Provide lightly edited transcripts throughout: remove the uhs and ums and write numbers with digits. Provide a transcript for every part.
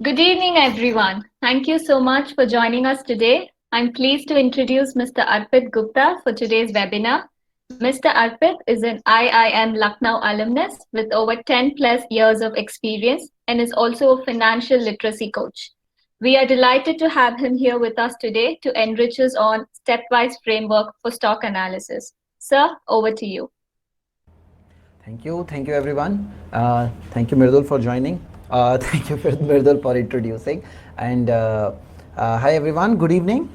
Good evening, everyone. Thank you so much for joining us today. I'm pleased to introduce Mr. Arpit Gupta for today's webinar. Mr. Arpit is an IIM Lucknow alumnus with over 10 plus years of experience and is also a financial literacy coach. We are delighted to have him here with us today to enrich us on stepwise framework for stock analysis. Sir, over to you. Thank you everyone. Thank you Mirdul for joining. Thank you Mirdul for introducing. And hi everyone, good evening.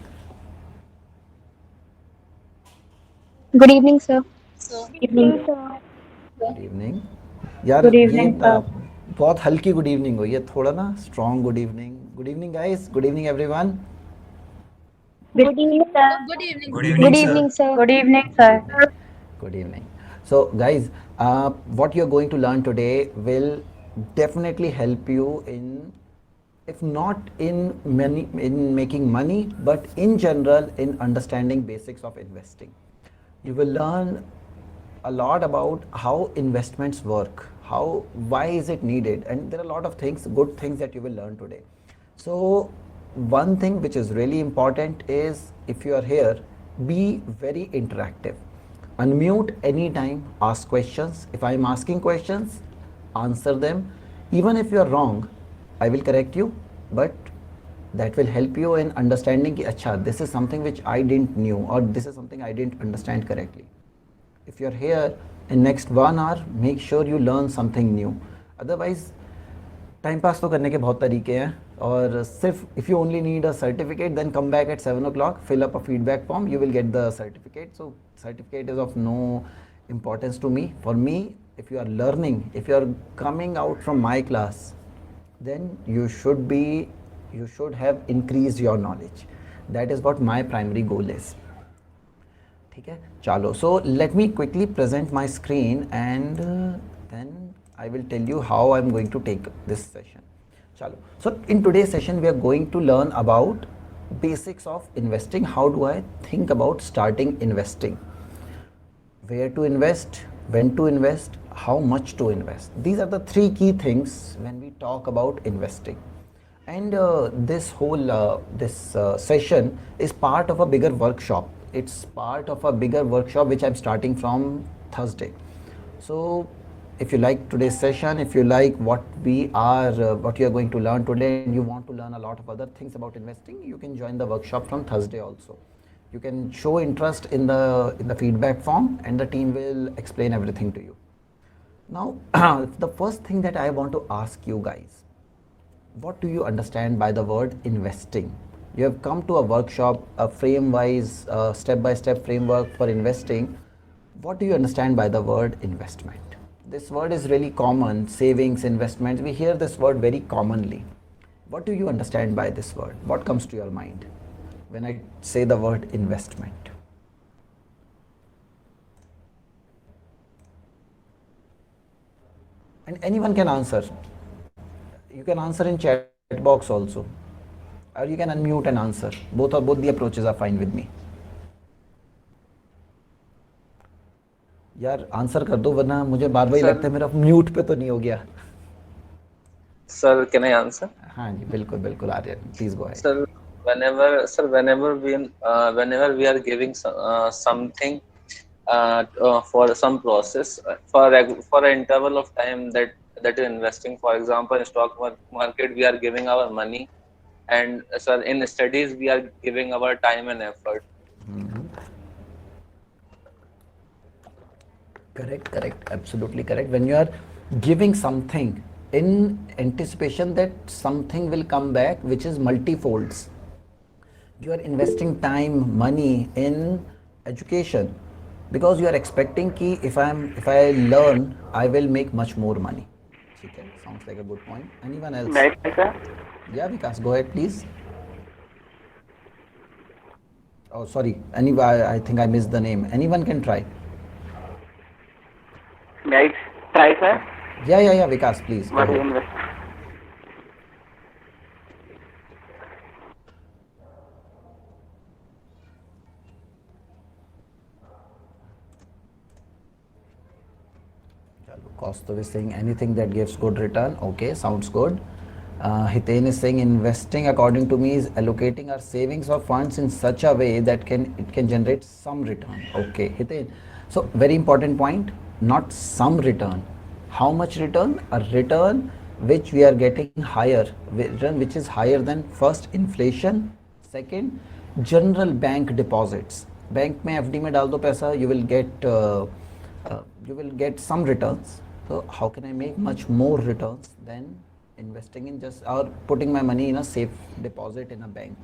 Good evening, sir. Evening. Good evening यार Good ये evening, sir. बहुत हल्की good evening हो, ये थोड़ा ना strong good evening guys, good evening everyone. Good evening, sir. Good Good evening, sir. evening, sir. Good evening, Good sir. evening. Good evening. So, guys, what you're going to learn today will definitely help you in, if not in many in making money, but in general in understanding basics of investing. You will learn a lot about how investments work, how why is it needed, and there are a lot of things, good things that you will learn today. So one thing which is really important is, if you are here, be very interactive. Unmute anytime, ask questions. If I am asking questions, answer them. Even if you are wrong, I will correct you, but that will help you in understanding ki, acha, this is something which I didn't knew, or this is something I didn't understand correctly. If you're here in next 1 hour, make sure you learn something new. Otherwise, time pass तो करने के बहुत तरीके हैं, और सिर्फ if you only need a certificate, then come back at 7 o'clock, fill up a feedback form, you will get the certificate. So certificate is of no importance to me. For me, if you are learning, if you are coming out from my class, then you should have increased your knowledge. That is what my primary goal is. ठीक है, चलो. So let me quickly present my screen, and then I will tell you how I'm going to take this session. चलो. So in today's session we are going to learn about basics of investing. How do I think about starting investing? Where to invest, when to invest, how much to invest. These are the three key things when we talk about investing. And this whole session is part of a bigger workshop. It's part of a bigger workshop which I'm starting from Thursday. So if you like today's session, if you like what you are going to learn today, and you want to learn a lot of other things about investing, you can join the workshop from Thursday also. You can show interest in the feedback form, and the team will explain everything to you. Now, the first thing that I want to ask you guys, what do you understand by the word investing? You have come to a workshop, a frame-wise, step-by-step framework for investing. What do you understand by the word investment? This word is really common, savings, investments. We hear this word very commonly. What do you understand by this word? What comes to your mind when I say the word investment? And anyone can answer. You can answer in chat box also, or you can unmute and answer. Both the approaches are fine with me. यार answer कर दो, वरना मुझे बार बार लगता है मेरा mute पे तो नहीं हो गया. Sir, can I answer? हाँ जी, बिल्कुल बिल्कुल Aryan, please go ahead. Sir, whenever we are giving something for some process for an interval of time that is investing. For example, in stock market, we are giving our money, and sir, in studies, we are giving our time and effort. Correct, absolutely correct. When you are giving something in anticipation that something will come back, which is multifolds, you are investing time, money in education, because you are expecting कि if I learn, I will make much more money. ठीक है, sounds like a good point. Anyone else? Right, sir. Yeah, Vikas, go ahead, please. Oh, sorry. I think I missed the name. Anyone can try. May I try, sir? Yeah, Vikas, please go What is ahead. investment? Kaustav is saying anything that gives good return. Okay, sounds good. Hiten is saying investing according to me is allocating our savings or funds in such a way that it can generate some return. Okay, Hiten. So very important point, not some return. How much return? A return which we are getting higher, return which is higher than first inflation, second general bank deposits. Bank में FD में डाल दो पैसा, you will get some returns. So how can I make much more returns than investing in just or putting my money in a safe deposit in a bank?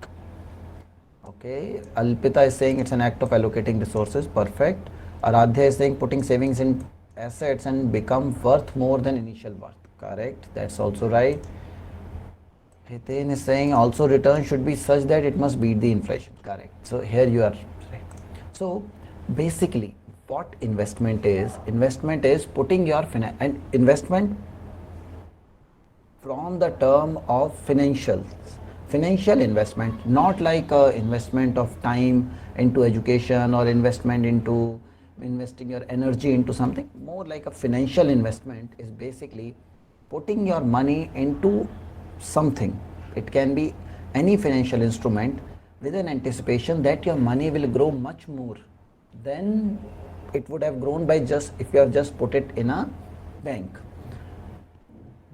Okay, Alpita is saying it's an act of allocating resources. Perfect. Aradhya is saying putting savings in assets and become worth more than initial worth. Correct. That's also right. Hiten is saying also return should be such that it must beat the inflation. Correct. So here you are right. So basically, what investment is? Investment is putting your and investment from the term of financial investment, not like a investment of time into education or investment into investing your energy into something. More like a financial investment is basically putting your money into something. It can be any financial instrument with an anticipation that your money will grow much more than it would have grown by just if you have just put it in a bank.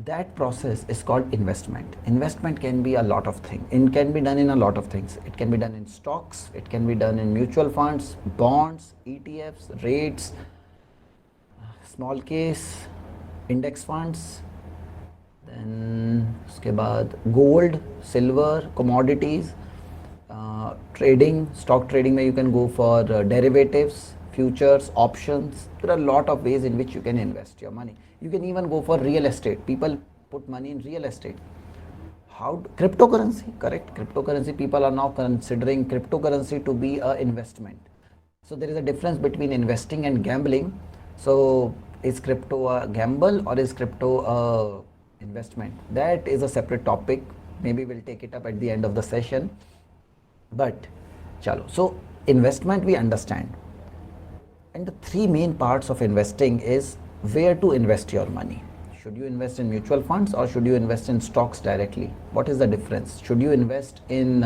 That process is called investment. Investment can be a lot of things. It can be done in a lot of things. It can be done in stocks, it can be done in mutual funds, bonds, ETFs, REITs, small case, index funds, then उसके बाद gold, silver, commodities, trading, stock trading में you can go for derivatives, futures, options. There are a lot of ways in which you can invest your money. You can even go for real estate. People put money in real estate. Cryptocurrency, correct? Cryptocurrency, people are now considering cryptocurrency to be an investment. So there is a difference between investing and gambling. So is crypto a gamble or is crypto a investment? That is a separate topic. Maybe we'll take it up at the end of the session. But chalo. So investment we understand. And the three main parts of investing is where to invest your money. Should you invest in mutual funds or should you invest in stocks directly? What is the difference? Should you invest in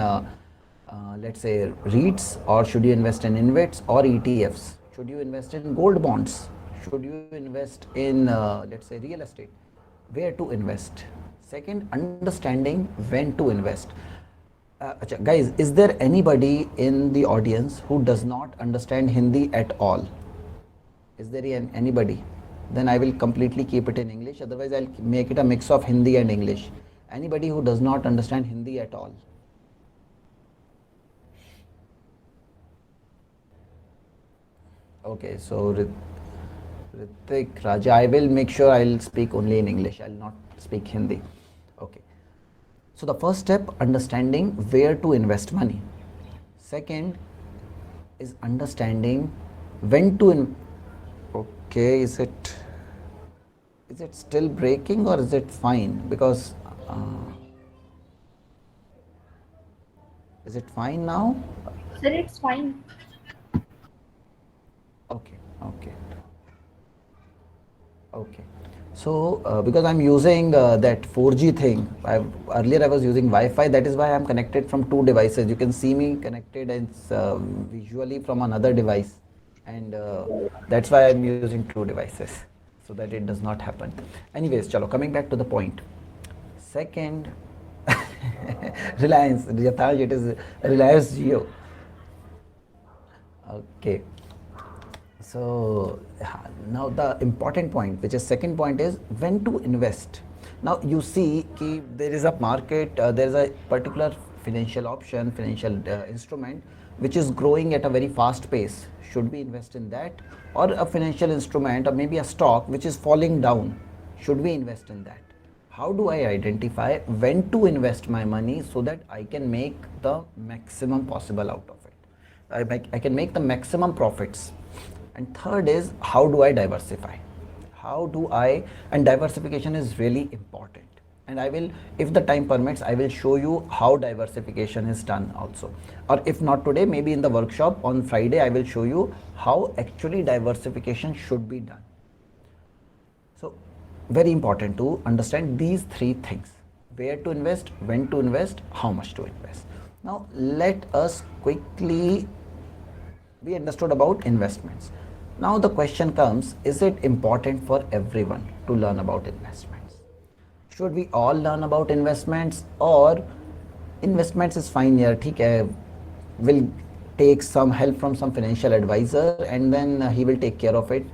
let's say REITs or should you invest in InvITs or ETFs? Should you invest in gold bonds? Should you invest in let's say real estate? Where to invest? Second, understanding when to invest. Guys, is there anybody in the audience who does not understand Hindi at all? Is there anybody? Then I will completely keep it in English. Otherwise, I'll make it a mix of Hindi and English. Anybody who does not understand Hindi at all? Okay, so Ritik, Raja, I will make sure I'll speak only in English. I'll not speak Hindi. Okay. So the first step, understanding where to invest money. Second is understanding when to Okay, is it still breaking or is it fine? Because is it fine now? Sir, it's fine. Okay. So because I'm using that 4G thing, earlier I was using Wi-Fi. That is why I'm connected from two devices. You can see me connected and visually from another device. And that's why I'm using two devices so that it does not happen. Anyways, chalo, coming back to the point. Second, Reliance, Yathaj, it is Reliance Jio. Okay. So now the important point, which is second point, is when to invest. Now you see ki there is a market, there is a particular financial option, financial instrument which is growing at a very fast pace. Should we invest in that? Or a financial instrument or maybe a stock which is falling down? Should we invest in that? How do I identify when to invest my money so that I can make the maximum possible out of it? I can make the maximum profits. And third is, how do I diversify? And diversification is really important. And I will, if the time permits, I will show you how diversification is done also. Or if not today, maybe in the workshop on Friday, I will show you how actually diversification should be done. So very important to understand these three things: where to invest, when to invest, how much to invest. Now let us quickly, we understood about investments. Now the question comes, is it important for everyone to learn about investments? Should we all learn about investments, or investments is fine, yeah, ठीक है, will take some help from some financial advisor and then he will take care of it,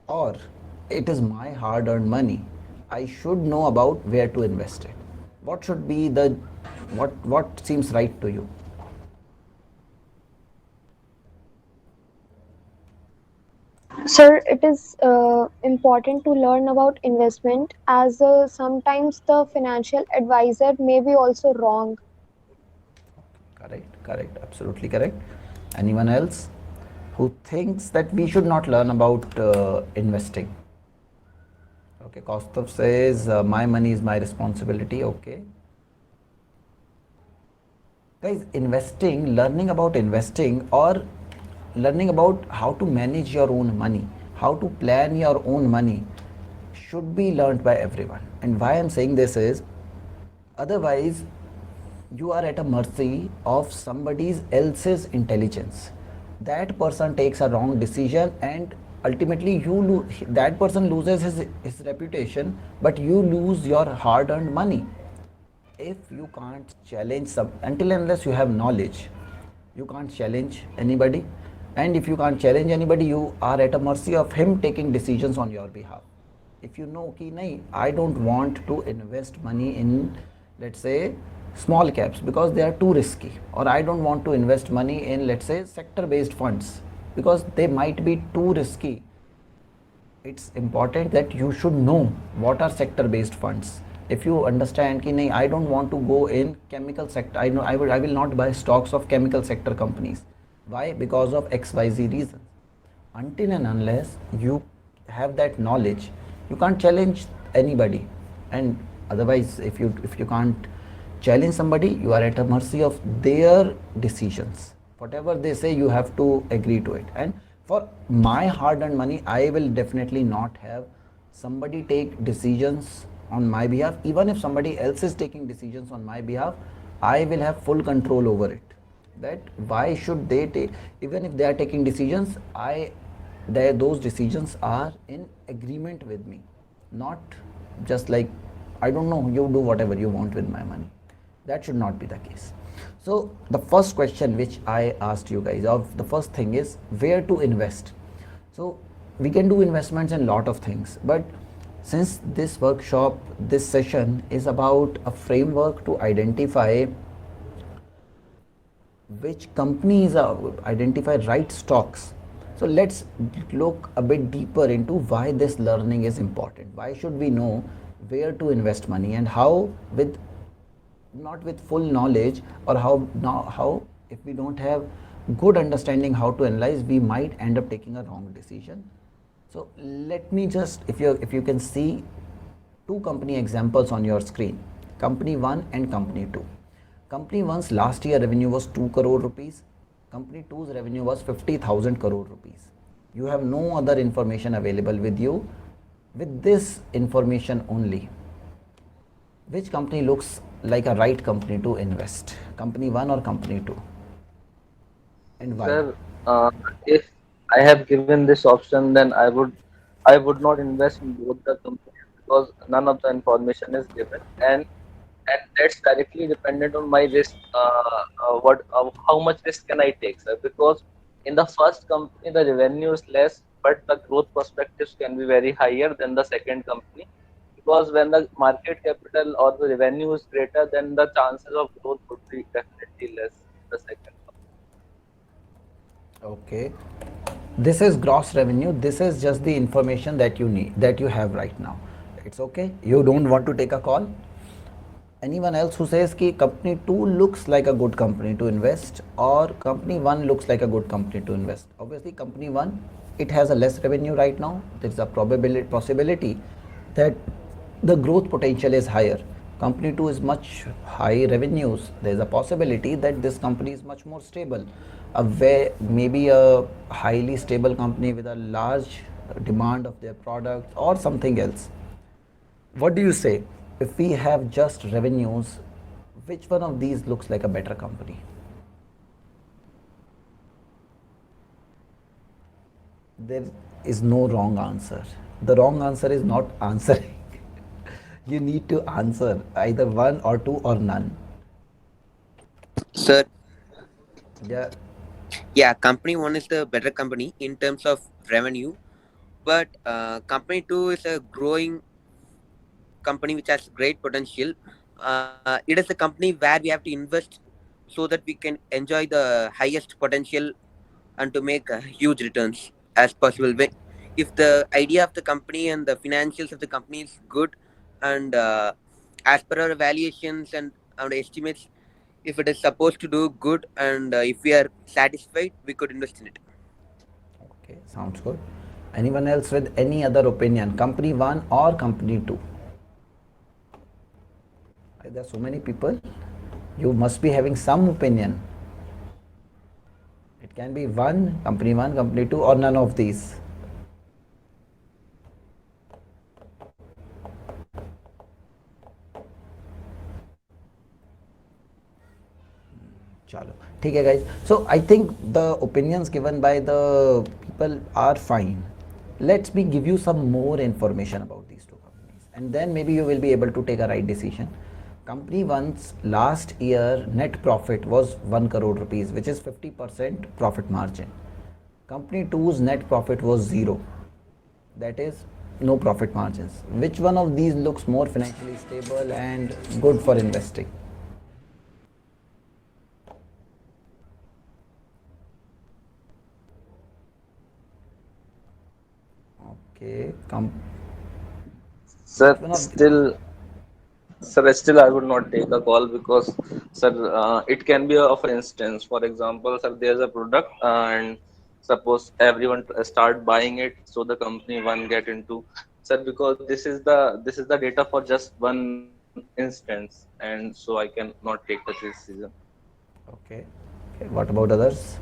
or it is my hard earned money, I should know about where to invest it? What should be the, what seems right to you? Sir, it is important to learn about investment as sometimes the financial advisor may be also wrong. Correct, absolutely correct. Anyone else who thinks that we should not learn about investing? Okay, Kaustav says, my money is my responsibility. Okay. Guys, investing, learning about investing, or learning about how to manage your own money, how to plan your own money, should be learned by everyone. And why I'm saying this is, otherwise you are at a mercy of somebody else's intelligence. That person takes a wrong decision and ultimately that person loses his reputation, but you lose your hard earned money. If you can't challenge some, until unless you have knowledge, you can't challenge anybody. And if you can't challenge anybody, you are at a mercy of him taking decisions on your behalf. If you know कि नहीं, I don't want to invest money in, let's say, small caps because they are too risky, or I don't want to invest money in, let's say, sector based funds because they might be too risky. It's important that you should know what are sector based funds. If you understand कि नहीं, I don't want to go in chemical sector, I know I will not buy stocks of chemical sector companies. Why? Because of XYZ reasons. Until and unless you have that knowledge, you can't challenge anybody. And otherwise, if you can't challenge somebody, you are at a mercy of their decisions. Whatever they say, you have to agree to it. And for my hard earned money, I will definitely not have somebody take decisions on my behalf. Even if somebody else is taking decisions on my behalf, I will have full control over it. That why should they take, even if they are taking decisions, those decisions are in agreement with me, not just like, I don't know, you do whatever you want with my money. That should not be the case. So the first question which I asked you guys, of the first thing is where to invest. So we can do investments in lot of things, but since this workshop, this session is about a framework to identify which companies identify right stocks. So let's look a bit deeper into why this learning is important. Why should we know where to invest money, and how, with not with full knowledge, or how if we don't have good understanding how to analyze, we might end up taking a wrong decision. So let me just, if you can see two company examples on your screen, company 1 and company 2. Company 1's last year revenue was 2 crore rupees. Company 2's revenue was 50,000 crore rupees. You have no other information available with you. With this information only, which company looks like a right company to invest? Company 1 or company 2? And why? Sir, if I have given this option, then I would not invest in both the companies because none of the information is given, and that's directly dependent on my risk. How much risk can I take, sir? Because in the first company the revenue is less, but the growth perspectives can be very higher than the second company. Because when the market capital or the revenue is greater, then the chances of growth would be definitely less in the second Okay. This is gross revenue. This is just the information that you need, that you have right now. It's okay. You don't want to take a call. Anyone else who says कि company 2 looks like a good company to invest, or company 1 looks like a good company to invest? Obviously company 1, it has a less revenue right now. There's a possibility that the growth potential is higher. Company 2 is much high revenues. There's a possibility that this company is much more stable, maybe a highly stable company with a large demand of their products or something else. What do you say? If we have just revenues, which one of these looks like a better company? There is no wrong answer. The wrong answer is not answering. You need to answer either one or two or none. Sir, Yeah, yeah, company one is the better company in terms of revenue, but company two is a growing company which has great potential. It is a company where we have to invest so that we can enjoy the highest potential and to make huge returns as possible. If the idea of the company and the financials of the company is good, and as per our evaluations and our estimates, if it is supposed to do good and if we are satisfied, we could invest in it. okay, sounds good. Anyone else with any other opinion? Company one or company two? There are so many people. You must be having some opinion. It can be one, company two, or none of these. चलो ठीक है guys. So I think the opinions given by the people are fine. Let's me give you some more information about these two companies, and then maybe you will be able to take a right decision. Company one's last year net profit was 1 crore rupees, which is 50% profit margin. Company two's net profit was zero, that is no profit margins. Which one of these looks more financially stable and good for investing? Okay, Sir, which one of still I would not take a call because, sir, it can be of instance. For example, sir, there's a product and suppose everyone start buying it, so the company one get into, sir, because this is the data for just one instance, and so I can not take the decision. okay. Okay, what about others?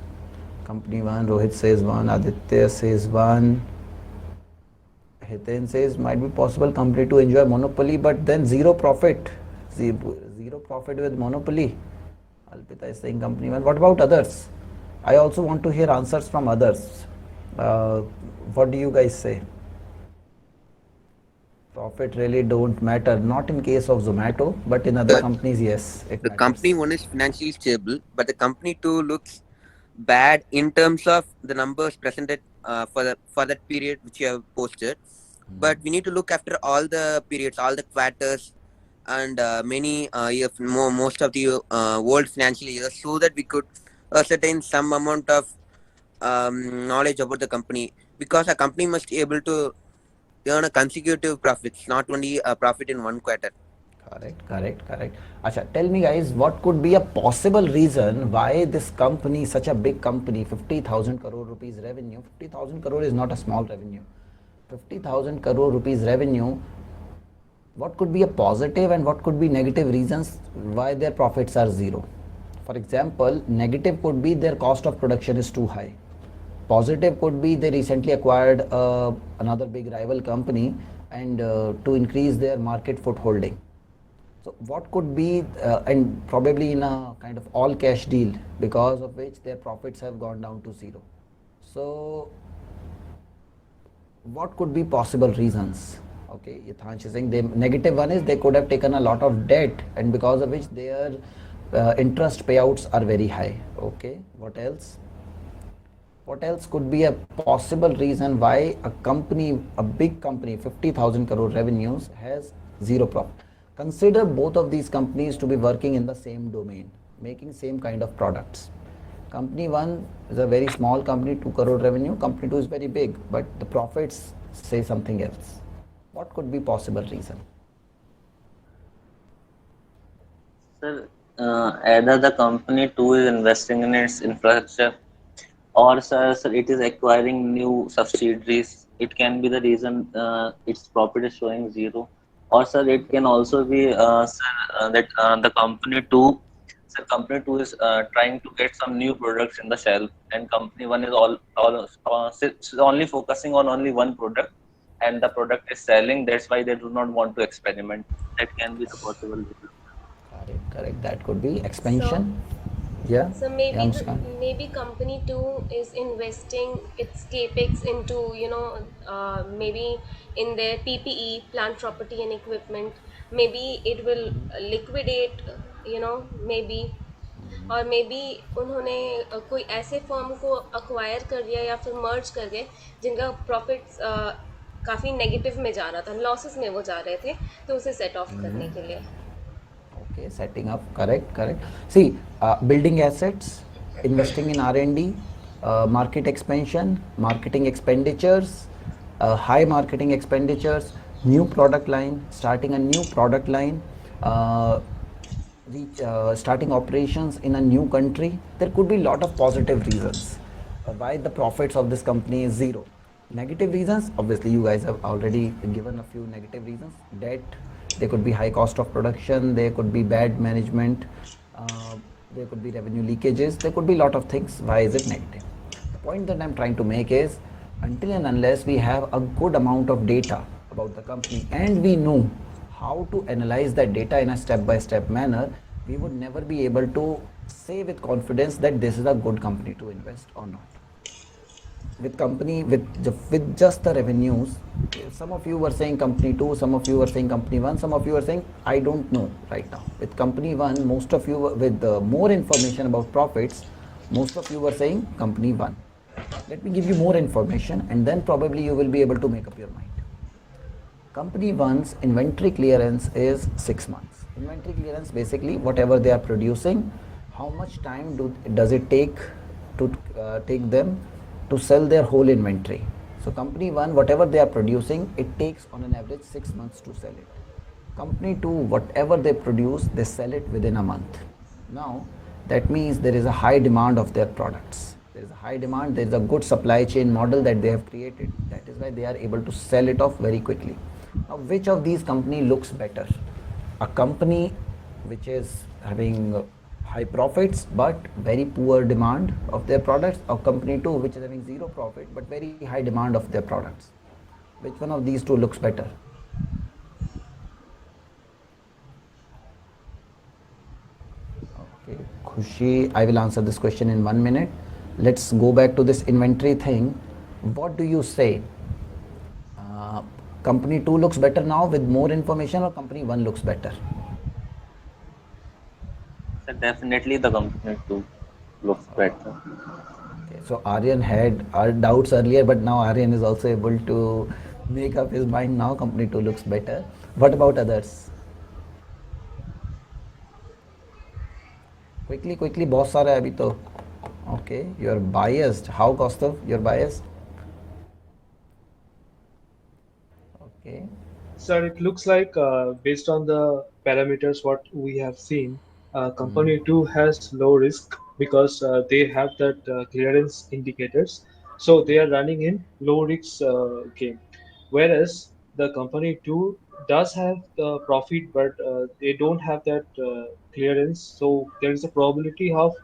Company one, Rohit says one, Aditya says one, Hiten says might be possible company to enjoy monopoly, but then zero profit. Zero profit with monopoly. Alpita is saying company one. What about others? I also want to hear answers from others. Uh, what do you guys say? Profit really don't matter. Not in case of Zomato, but in other Uh, companies, yes, it the company matters. one is financially stable, but the company two looks bad in terms of the numbers presented for that period which you have posted. But we need to look after all the periods, all the quarters, and many most of the old financial years, so that we could ascertain some amount of knowledge about the company. Because a company must be able to earn a consecutive profits, not only a profit in one quarter. Correct, correct, correct. Acha, tell me guys, what could be a possible reason why this company, such a big company, 50,000 crore rupees revenue, 50,000 crore is not a small revenue. 50,000 crore rupees revenue, what could be a positive and what could be negative reasons why their profits are zero? For example, negative could be their cost of production is too high. Positive could be they recently acquired another big rival company and to increase their market footholding. So what could be, and probably in a kind of all cash deal, because of which their profits have gone down to zero. So what could be possible reasons? Okay, Yathansh is saying the negative one is they could have taken a lot of debt, and because of which their interest payouts are very high. Okay, what else? What else could be a possible reason why a company, a big company, 50,000 crore revenues has zero profit? Consider both of these companies to be working in the same domain, making same kind of products. Company one is a very small company, 2 crore revenue. Company two is very big, but the profits say something else. What could be possible reason? Sir, either the company too is investing in its infrastructure, or sir, it is acquiring new subsidiaries. It can be the reason its profit is showing zero. Or sir, it can also be sir, that the company two is trying to get some new products in the shelf, and company one is all only focusing on only one product. and the product is selling. That's why they do not want to experiment. That can be the possible reason. Correct, correct. That could be So, expansion. Yeah, so yeah, maybe Muskan. maybe company two is investing its capex into maybe in their PPE, plant property and equipment. Maybe it will liquidate, maybe, और may be उन्होंने कोई ऐसे firm को acquire कर दिया या फिर मर्ज कर दिया जिनका प्रॉफिट्स काफ़ी नेगेटिव में जा रहा था, लॉसेस में वो जा रहे थे, तो उसे सेट ऑफ करने के लिए. Okay, setting up. Correct, correct. See, building assets, investing in R&D, market expansion, marketing expenditures, high marketing expenditures, new product line, starting a new product line, uh, starting operations in a new country. There could be a lot of positive reasons why the profits of this company is zero. Negative reasons, obviously you guys have already given a few negative reasons. Debt, there could be high cost of production, there could be bad management, uh, there could be revenue leakages, there could be a lot of things. Why is it negative? The point that I'm trying to make is, until and unless we have a good amount of data about the company and we know how to analyze that data in a step by step manner, we would never be able to say with confidence that this is a good company to invest or not. With company with just the revenues, some of you were saying company 2, some of you were saying company 1, some of you are saying I don't know right now. With company 1, most of you with more information about profits, most of you were saying company 1. Let me give you more information and then probably you will be able to make up your mind. Company 1's inventory clearance is 6 months. Inventory clearance, basically whatever they are producing, how much time does it take to take them to sell their whole inventory. So company 1, whatever they are producing, it takes on an average 6 months to sell it. Company 2, whatever they produce, they sell it within a month. Now that means there is a high demand of their products. There is a high demand, there is a good supply chain model that they have created. That is why they are able to sell it off very quickly. Now which of these company looks better? A company which is having high profits but very poor demand of their products, or company 2 which is having zero profit but very high demand of their products? Which one of these two looks better? Okay, Khushi, I will answer this question in 1 minute. Let's go back to this inventory thing. What do you say? Company 2 looks better now with more information, or company 1 looks better? So definitely the company too looks better. Okay, so Aryan had doubts earlier, but now Aryan is also able to make up his mind now. Company 2 looks better. What about others? Quickly, quickly, बहुत सारा है अभी तो. Okay, you're biased. How, Kaustav? You're biased? Okay. Sir, it looks like based on the parameters what we have seen, company 2 has low risk because they have that clearance indicators. So they are running in low risk game. Whereas the company 2 does have the profit, but they don't have that clearance. So there is a probability of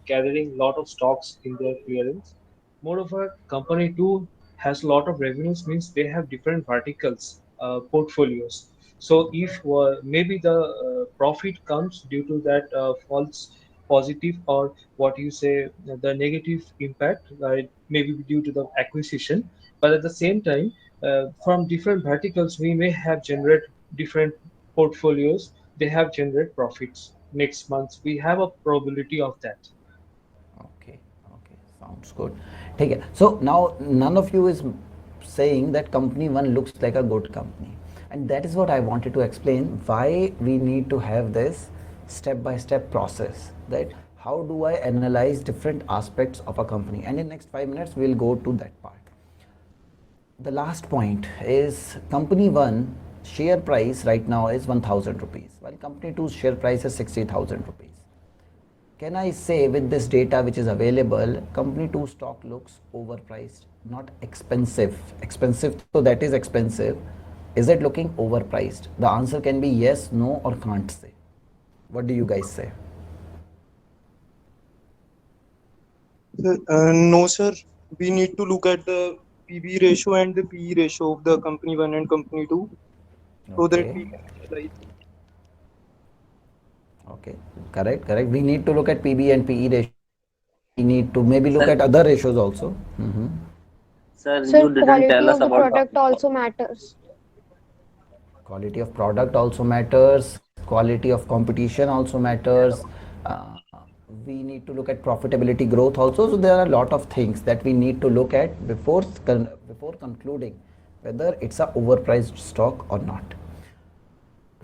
gathering lot of stocks in their clearance. Moreover, company 2 has a lot of revenues, means they have different verticals, portfolios. So if maybe the profit comes due to that false positive, or what you say, the negative impact, right, maybe due to the acquisition, but at the same time, from different verticals, we may have generate different portfolios. They have generate profits next month. We have a probability of that. Okay, okay, sounds good. ठीक है. So now none of you is saying that company 1 looks like a good company, and that is what I wanted to explain, why we need to have this step by step process. That how do I analyze different aspects of a company, and in next 5 minutes we'll go to that part. The last point is company 1 share price right now is 1000 rupees, while company 2's share price is 60,000 rupees. Can I say with this data which is available, company 2 stock looks overpriced, not expensive? Expensive, so that is expensive. Is it looking overpriced? The answer can be yes, no, or can't say. What do you guys say? No, sir. We need to look at the PB ratio and the PE ratio of the company 1 and company 2, so that Okay. we can analyze. Okay. Correct. We need to look at PB and PE ratio. We need to maybe look Sir, at other ratios also. sir, Sir, you didn't tell quality us of the about product also matters. Quality of product also matters. Quality of competition also matters. Uh, we need to look at profitability growth also. So there are a lot of things that we need to look at before concluding whether it's a overpriced stock or not.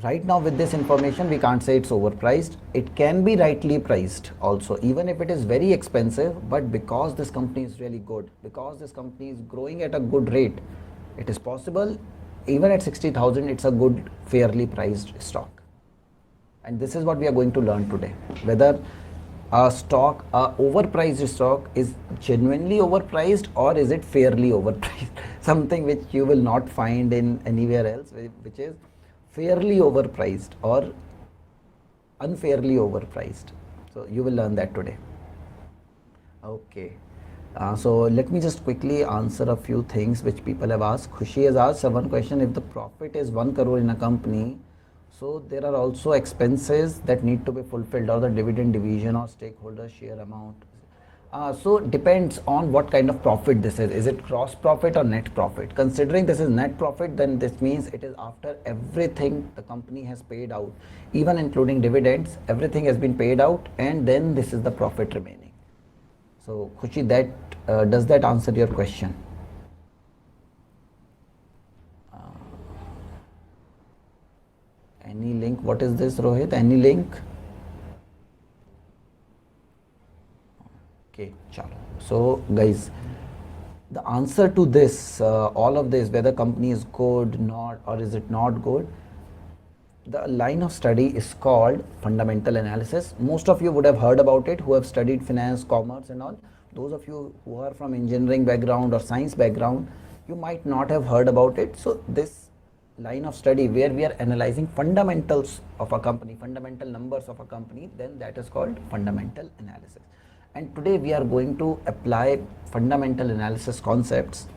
Right now with this information we can't say it's overpriced. It can be rightly priced also, even if it is very expensive, but because this company is really good, because this company is growing at a good rate, it is possible even at 60,000 it's a good fairly priced stock. And this is what we are going to learn today, whether a overpriced stock is genuinely overpriced or is it fairly overpriced. Something which you will not find in anywhere else, which is fairly overpriced or unfairly overpriced. So you will learn that today. Okay. So let me just quickly answer a few things which people have asked. Khushi has asked one question: if the profit is 1 crore in a company, so there are also expenses that need to be fulfilled, or the dividend division or stakeholder share amount. So depends on what kind of profit this is. Is it gross profit or net profit? Considering this is net profit, then this means it is after everything the company has paid out, even including dividends, everything has been paid out, and then this is the profit remaining. So Khushi, that does that answer your question? Any link? What is this, Rohit? Any link? Okay, chalo. So guys, the answer to this, all of this, whether company is good, not, or is it not good, the line of study is called fundamental analysis. Most of you would have heard about it who have studied finance, commerce and all. Those of you who are from engineering background or science background, you might not have heard about it. So this line of study where we are analyzing fundamentals of a company, fundamental numbers of a company, then that is called fundamental analysis. And today we are going to apply fundamental analysis concepts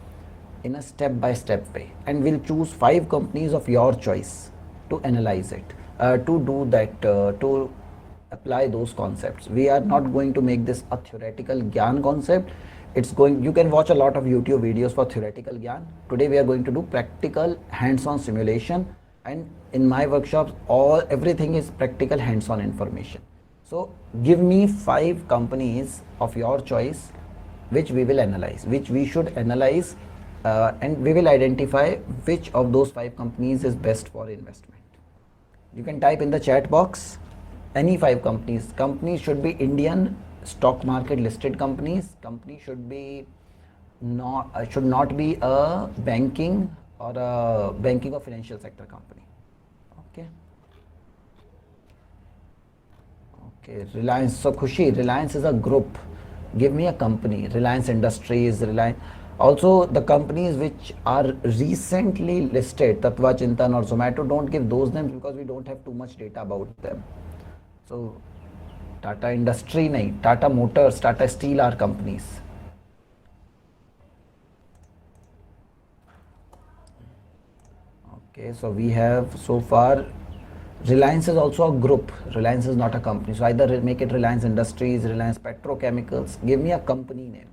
in a step-by-step way, and we'll choose 5 companies of your choice to analyze it, to do that, to apply those concepts. We are not going to make this a theoretical gyan concept. You can watch a lot of YouTube videos for theoretical gyan. Today we are going to do practical hands-on simulation, and in my workshops everything is practical hands-on information. So give me 5 companies of your choice which we will analyze, which we should analyze, and we will identify which of those 5 companies is best for investment. You can type in the chat box any 5 companies. Companies should be Indian stock market listed companies. Company should not be a banking or financial sector company. Okay, Reliance. So Khushi, Reliance is a group. Give me a company. Reliance Industries, Reliance. Also the companies which are recently listed, Tatva Chintan or Zomato, don't give those names because we don't have too much data about them. So Tata Industry nahi, Tata Motors, Tata Steel are companies. Okay, so we have so far Reliance is also a group. Reliance is not a company. So either make it Reliance Industries, Reliance Petrochemicals. Give me a company name.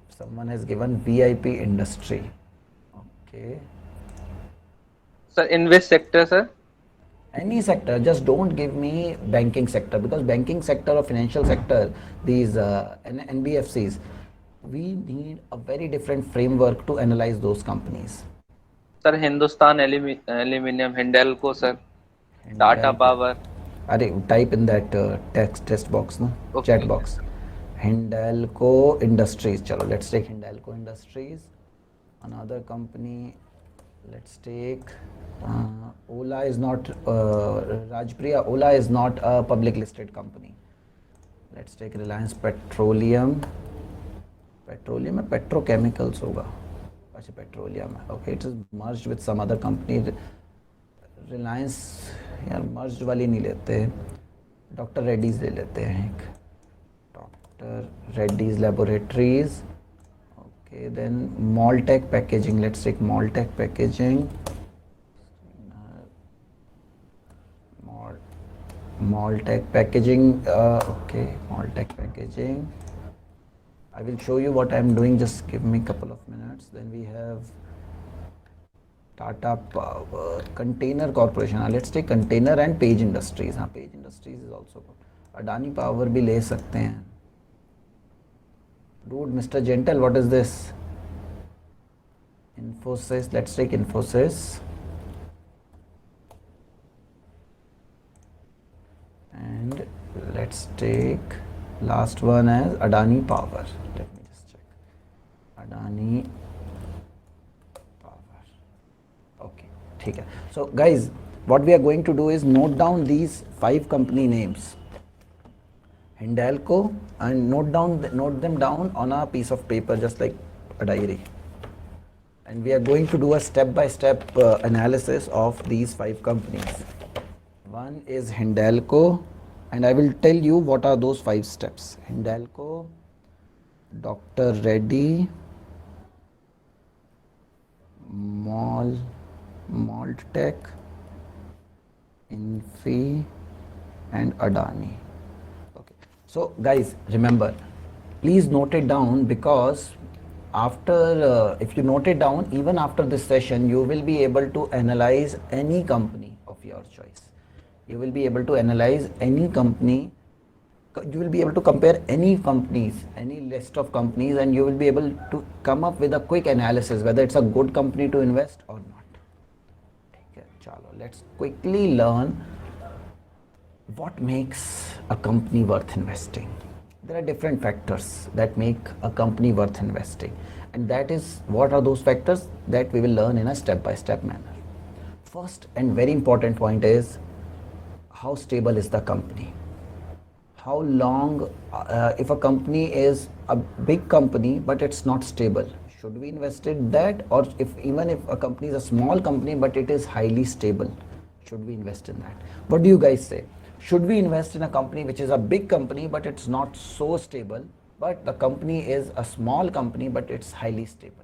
Someone has given VIP Industry. Okay. sir, in which sector, sir? Any sector, just don't give me banking sector, because banking sector or financial sector, these NBFCs, we need a very different framework to analyze those companies. Sir, Hindustan Aluminium, Hindelco, sir. Tata Power. Type in that text box, no? Okay. Chat box. Hindelco Industries. Chalo, let's take Hindelco Industries. Another company, let's take Ola is not Rajpriya. Ola is not a public listed company. Let's take Reliance Petroleum. Petroleum है petrochemicals होगा. अच्छा petroleum है. Okay, it is merged with some other company. Reliance यार merged वाली नहीं लेते. Dr. Reddy's ले लेते हैं एक. Dr. Reddy's Laboratories. Okay, then Maltech Packaging. Let's take Maltech Packaging. Mal- Maltech Packaging. Okay, Maltech Packaging. I will show you what I'm doing. Just give me a couple of minutes. Then we have Tata Power, Container Corporation. Let's take Container and Page Industries. Page Industries is also good. Adani Power भी ले सकते हैं. Dude, Mr. Gentle, what is this? Infosys. Let's take Infosys. And let's take last one as Adani Power. Let me just check. Adani Power. Okay, ठीक है. So guys, what we are going to do is note down these 5 company names. Hindalco, and note them down on a piece of paper, just like a diary. And we are going to do a step-by-step analysis of these 5 companies. One is Hindalco, and I will tell you what are those 5 steps. Hindalco, Dr. Reddy, Maltech, Infi, and Adani. So guys, remember, please note it down, because after if you note it down, even after this session, you will be able to analyze any company of your choice. You will be able to analyze any company. You will be able to compare any companies, any list of companies, and you will be able to come up with a quick analysis whether it's a good company to invest or not. Okay, chalo, let's quickly learn what makes a company worth investing. There are different factors that make a company worth investing, and that is, what are those factors that we will learn in a step-by-step manner. First and very important point is, how stable is the company? How long, if a company is a big company but it's not stable, should we invest in that? Or even if a company is a small company but it is highly stable, should we invest in that? What do you guys say? Should we invest in a company which is a big company but it's not so stable, but the company is a small company but it's highly stable?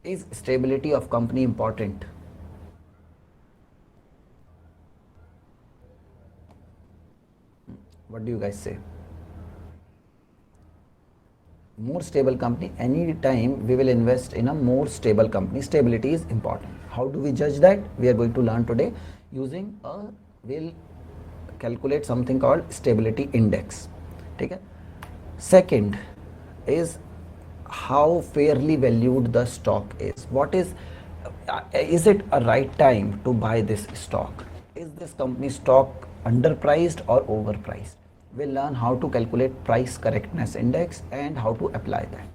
Is stability of company important? What do you guys say? More stable company. Any time we will invest in a more stable company. Stability is important. How do we judge that? We are going to learn today using we'll calculate something called stability index. Okay? Second is how fairly valued the stock is. What is it a right time to buy this stock? Is this company stock underpriced or overpriced? We'll learn how to calculate price correctness index and how to apply that.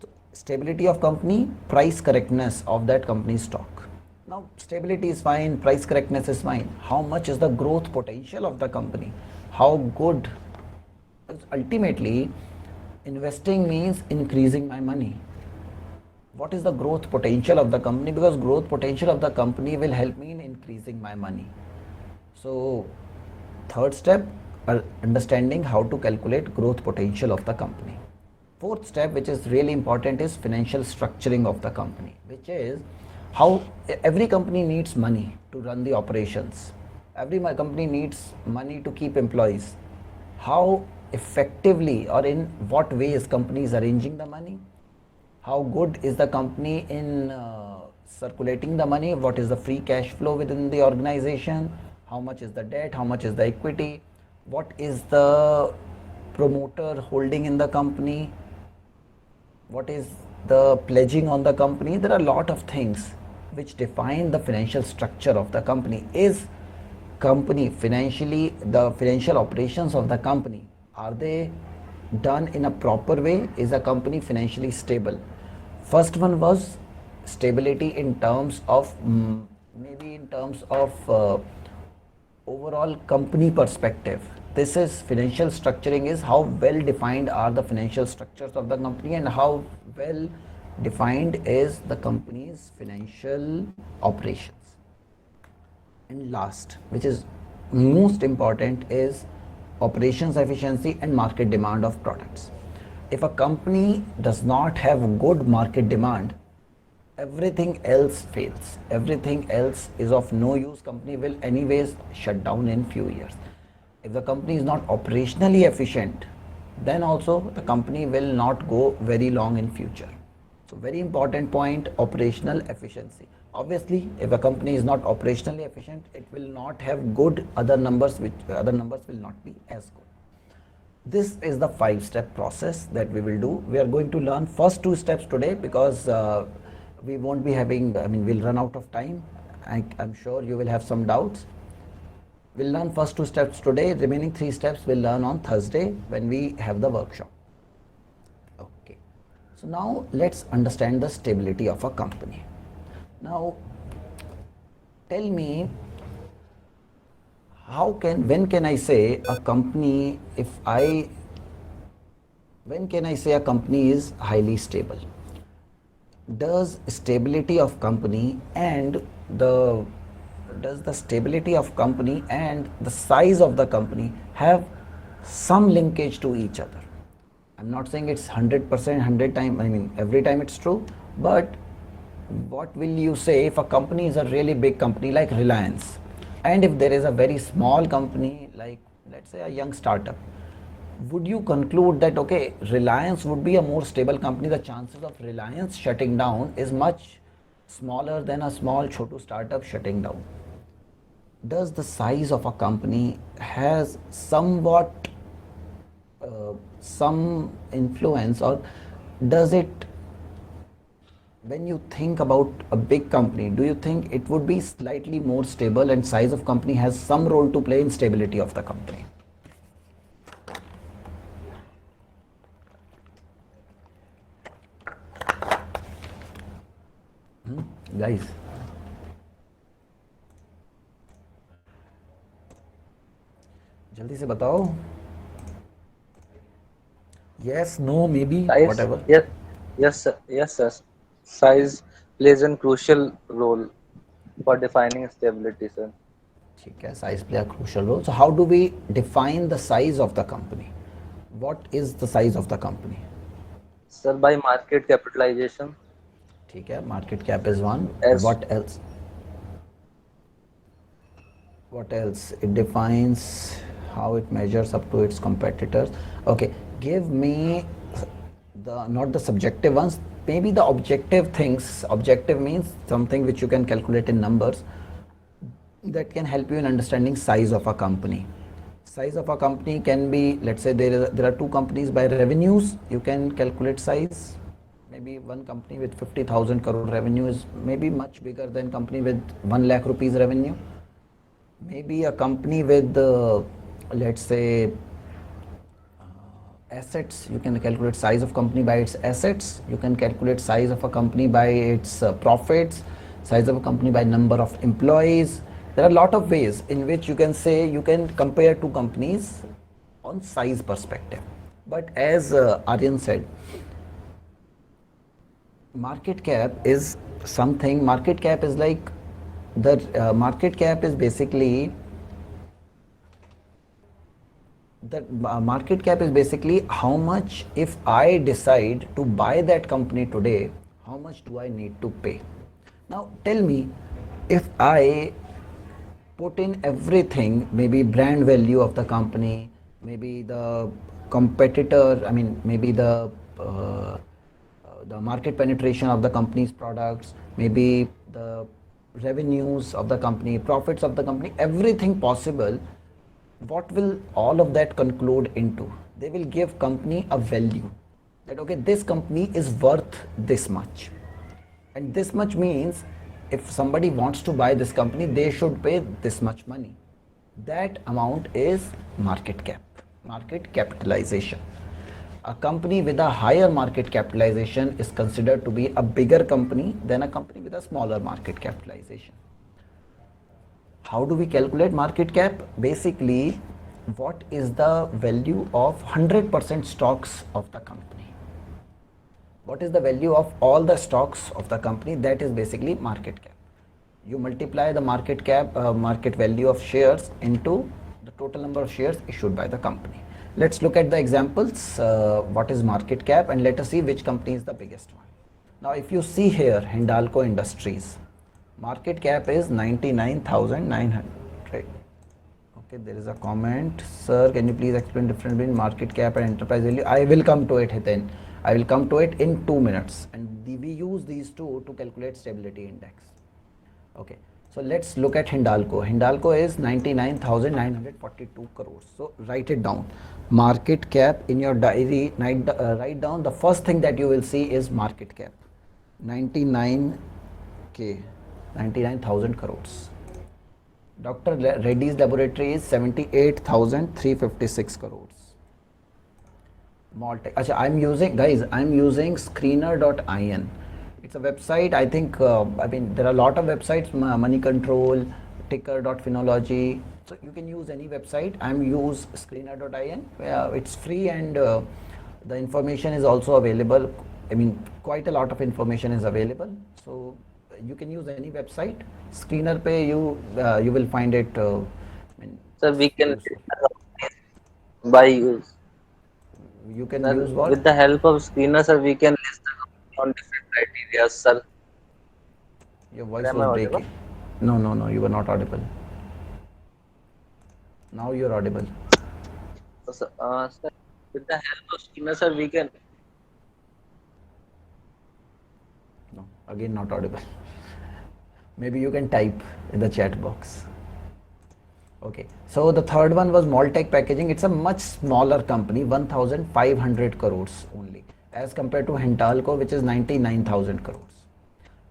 So, stability of company, price correctness of that company's stock. Now, stability is fine, price correctness is fine. How much is the growth potential of the company? How good? Ultimately, investing means increasing my money. What is the growth potential of the company? Because growth potential of the company will help me in increasing my money. So, third step, understanding how to calculate growth potential of the company. Fourth step, which is really important, is financial structuring of the company, which is how every company needs money to run the operations. Every company needs money to keep employees. How effectively or in what ways companies arranging the money? How good is the company in circulating the money? What is the free cash flow within the organization? How much is the debt? How much is the equity? What is the promoter holding in the company? What is the pledging on the company? There are a lot of things which define the financial structure of the company. Is company financially, the financial operations of the company, are they done in a proper way? Is a company financially stable? First one was stability in terms of maybe in terms of overall company perspective. This is financial structuring, is how well defined are the financial structures of the company and how well defined is the company's financial operations. And last, which is most important, is operations efficiency and market demand of products. if a company does not have good market demand, everything else fails. Everything else is of no use. Company will anyways shut down in few years. If the company is not operationally efficient, then also the company will not go very long in future. So very important point, operational efficiency. Obviously, if a company is not operationally efficient, it will not have good other numbers, which other numbers will not be as good. This is the 5-step process that we will do. We are going to learn first 2 steps today because we won't be having, we'll run out of time. I'm sure you will have some doubts. We'll learn first 2 steps today. Remaining 3 steps we'll learn on Thursday when we have the workshop. Okay. So now let's understand the stability of a company. Now, tell me, when can I say a company is highly stable? Does the stability of company and the size of the company have some linkage to each other? I'm not saying it's 100%, 100 times, every time it's true, but what will you say if a company is a really big company like Reliance, and if there is a very small company like, let's say, a young startup? Would you conclude that, okay, Reliance would be a more stable company? The chances of Reliance shutting down is much smaller than a small chotu startup shutting down. Does the size of a company has somewhat some influence, or does it, when you think about a big company, do you think it would be slightly more stable and size of company has some role to play in stability of the company? Guys, जल्दी से बताओ. Yes, no, maybe, Size, whatever. yes, sir. Size plays a crucial role for defining stability, sir. ठीक है, size play a crucial role. So how do we define the size of the company? What is the size of the company? Sir, by market capitalization. ठीक है, market cap is one. As What else? What else? It defines how it measures up to its competitors. Okay, give me not the subjective ones, maybe the objective things. Objective means something which you can calculate in numbers that can help you in understanding size of a company. Size of a company can be, let's say there are 2 companies by revenues, you can calculate size. Maybe one company with 50,000 crore revenue is maybe much bigger than company with 1 lakh rupees revenue. Maybe a company with let's say assets, you can calculate size of company by its assets. You can calculate size of a company by its profits, size of a company by number of employees. There are a lot of ways in which you can say, you can compare 2 companies on size perspective. But as Aryan said, market cap is something, market cap is like, the market cap is basically, how much, if I decide to buy that company today, how much do I need to pay? Now tell me, if I put in everything, maybe brand value of the company, maybe the competitor, maybe the market penetration of the company's products, maybe the revenues of the company, profits of the company, everything possible, what will all of that conclude into? They will give company a value that, okay, this company is worth this much, and this much means if somebody wants to buy this company, they should pay this much money. That amount is market cap, market capitalization. A company with a higher market capitalization is considered to be a bigger company than a company with a smaller market capitalization. How do we calculate market cap? Basically, what is the value of 100% stocks of the company? What is the value of all the stocks of the company? That is basically market cap. You multiply the market cap, market value of shares into the total number of shares issued by the company. Let's look at the examples. What is market cap, and let us see which company is the biggest one. Now, if you see here, Hindalco Industries, market cap is 99,900. Okay, there is a comment. Sir, can you please explain difference between market cap and enterprise value? I will come to it, Hiten. I will come to it in 2 minutes. And we use these two to calculate stability index. Okay, so let's look at Hindalco. Hindalco is 99,942 crores. So write it down. Market cap in your diary, write down the first thing that you will see is market cap. 99K, 99,000 crores. Dr. Reddy's laboratory is 78,356 crores. Maltech. Achha, I'm using screener.in. It's a website. I think, there are a lot of websites, Money Control, Ticker.Phenology. So you can use any website. I'm use screener.in. It's free, and the information is also available. Quite a lot of information is available. So you can use any website. Screener pe you will find it. Sir, we can by use. You can Sir, use what? with the help of screener, sir, we can list the company on different criteria, sir. Your voice Am I was audible? breaking. No, you were not audible. Now you're audible. So, sir, with the help of screener, sir, we can. No, again not audible. Maybe you can type in the chat box. Okay, so the third one was Maltech Packaging. It's a much smaller company, 1,500 crores only, as compared to Hindalco, which is 99,000 crores.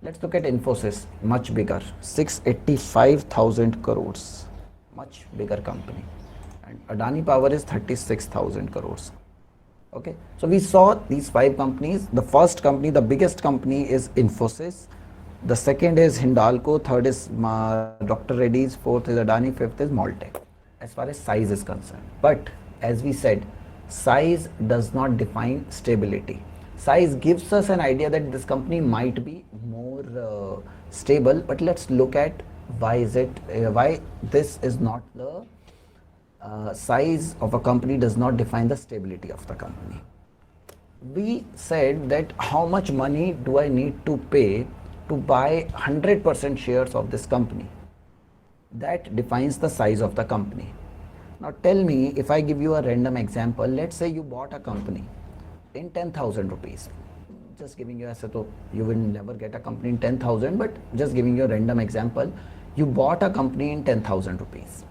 Let's look at Infosys, much bigger, 685,000 crores, much bigger company. And Adani Power is 36,000 crores. Okay, so we saw these 5 companies. The first company, the biggest company is Infosys. The second is Hindalco, third is Dr. Reddy's, fourth is Adani, fifth is Maltech, as far as size is concerned. But as we said, size does not define stability. Size gives us an idea that this company might be more stable, but let's look at why this is not the size of a company does not define the stability of the company. We said that how much money do I need to pay to buy 100% shares of this company? That defines the size of the company. Now tell me, if I give you a random example, let's say you bought a company in 10,000 rupees. Just giving you you will never get a company in 10,000, but just giving you a random example, you bought a company in 10,000 rupees.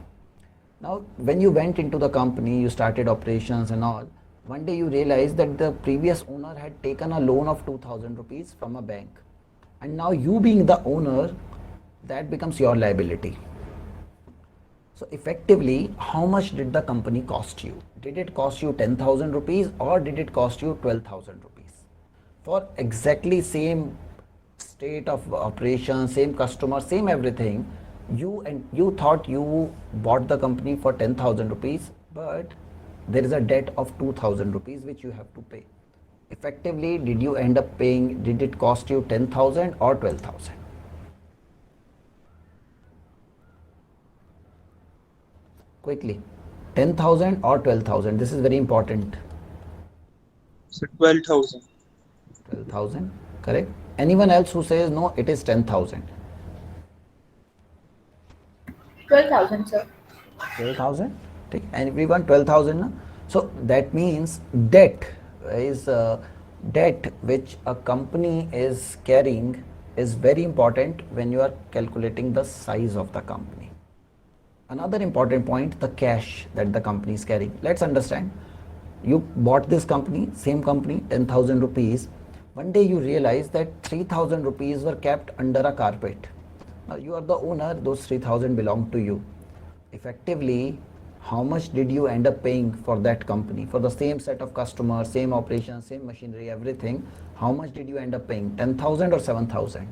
Now, when you went into the company, you started operations and all, one day you realized that the previous owner had taken a loan of 2,000 rupees from a bank. And now you being the owner, that becomes your liability. So effectively, how much did the company cost you? Did it cost you 10,000 rupees or did it cost you 12,000 rupees? For exactly same state of operation, same customer, same everything, you thought you bought the company for 10,000 rupees, but there is a debt of 2,000 rupees which you have to pay. Effectively, did you end up paying, did it cost you 10,000 or 12,000? Quickly, 10,000 or 12,000? This is very important. So 12,000. 12,000, correct. Anyone else who says no, it is 10,000? 12,000, sir. 12,000? Take everyone 12,000. Na? So that means debt is debt which a company is carrying is very important when you are calculating the size of the company. Another important point, the cash that the company is carrying. Let's understand. You bought this company, same company, 10,000 rupees. One day you realize that 3,000 rupees were kept under a carpet. Now you are the owner, those 3,000 belong to you. Effectively, how much did you end up paying for that company? For the same set of customers, same operation, same machinery, everything, how much did you end up paying? 10,000 or 7,000?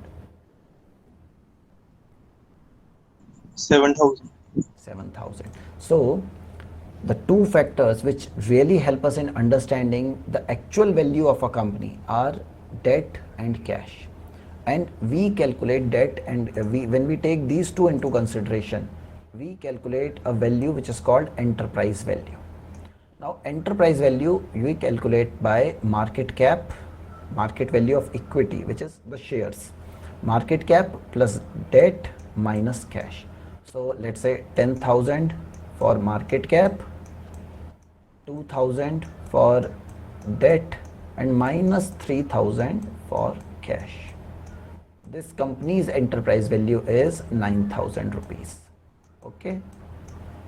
7,000. 7,000. So the two factors which really help us in understanding the actual value of a company are debt and cash. And we calculate debt, and when we take these two into consideration, we calculate a value which is called enterprise value. Now enterprise value we calculate by market cap, market value of equity, which is the shares, market cap plus debt minus cash. So let's say 10,000 for market cap, 2,000 for debt and minus 3,000 for cash. This company's enterprise value is 9,000 rupees. Okay.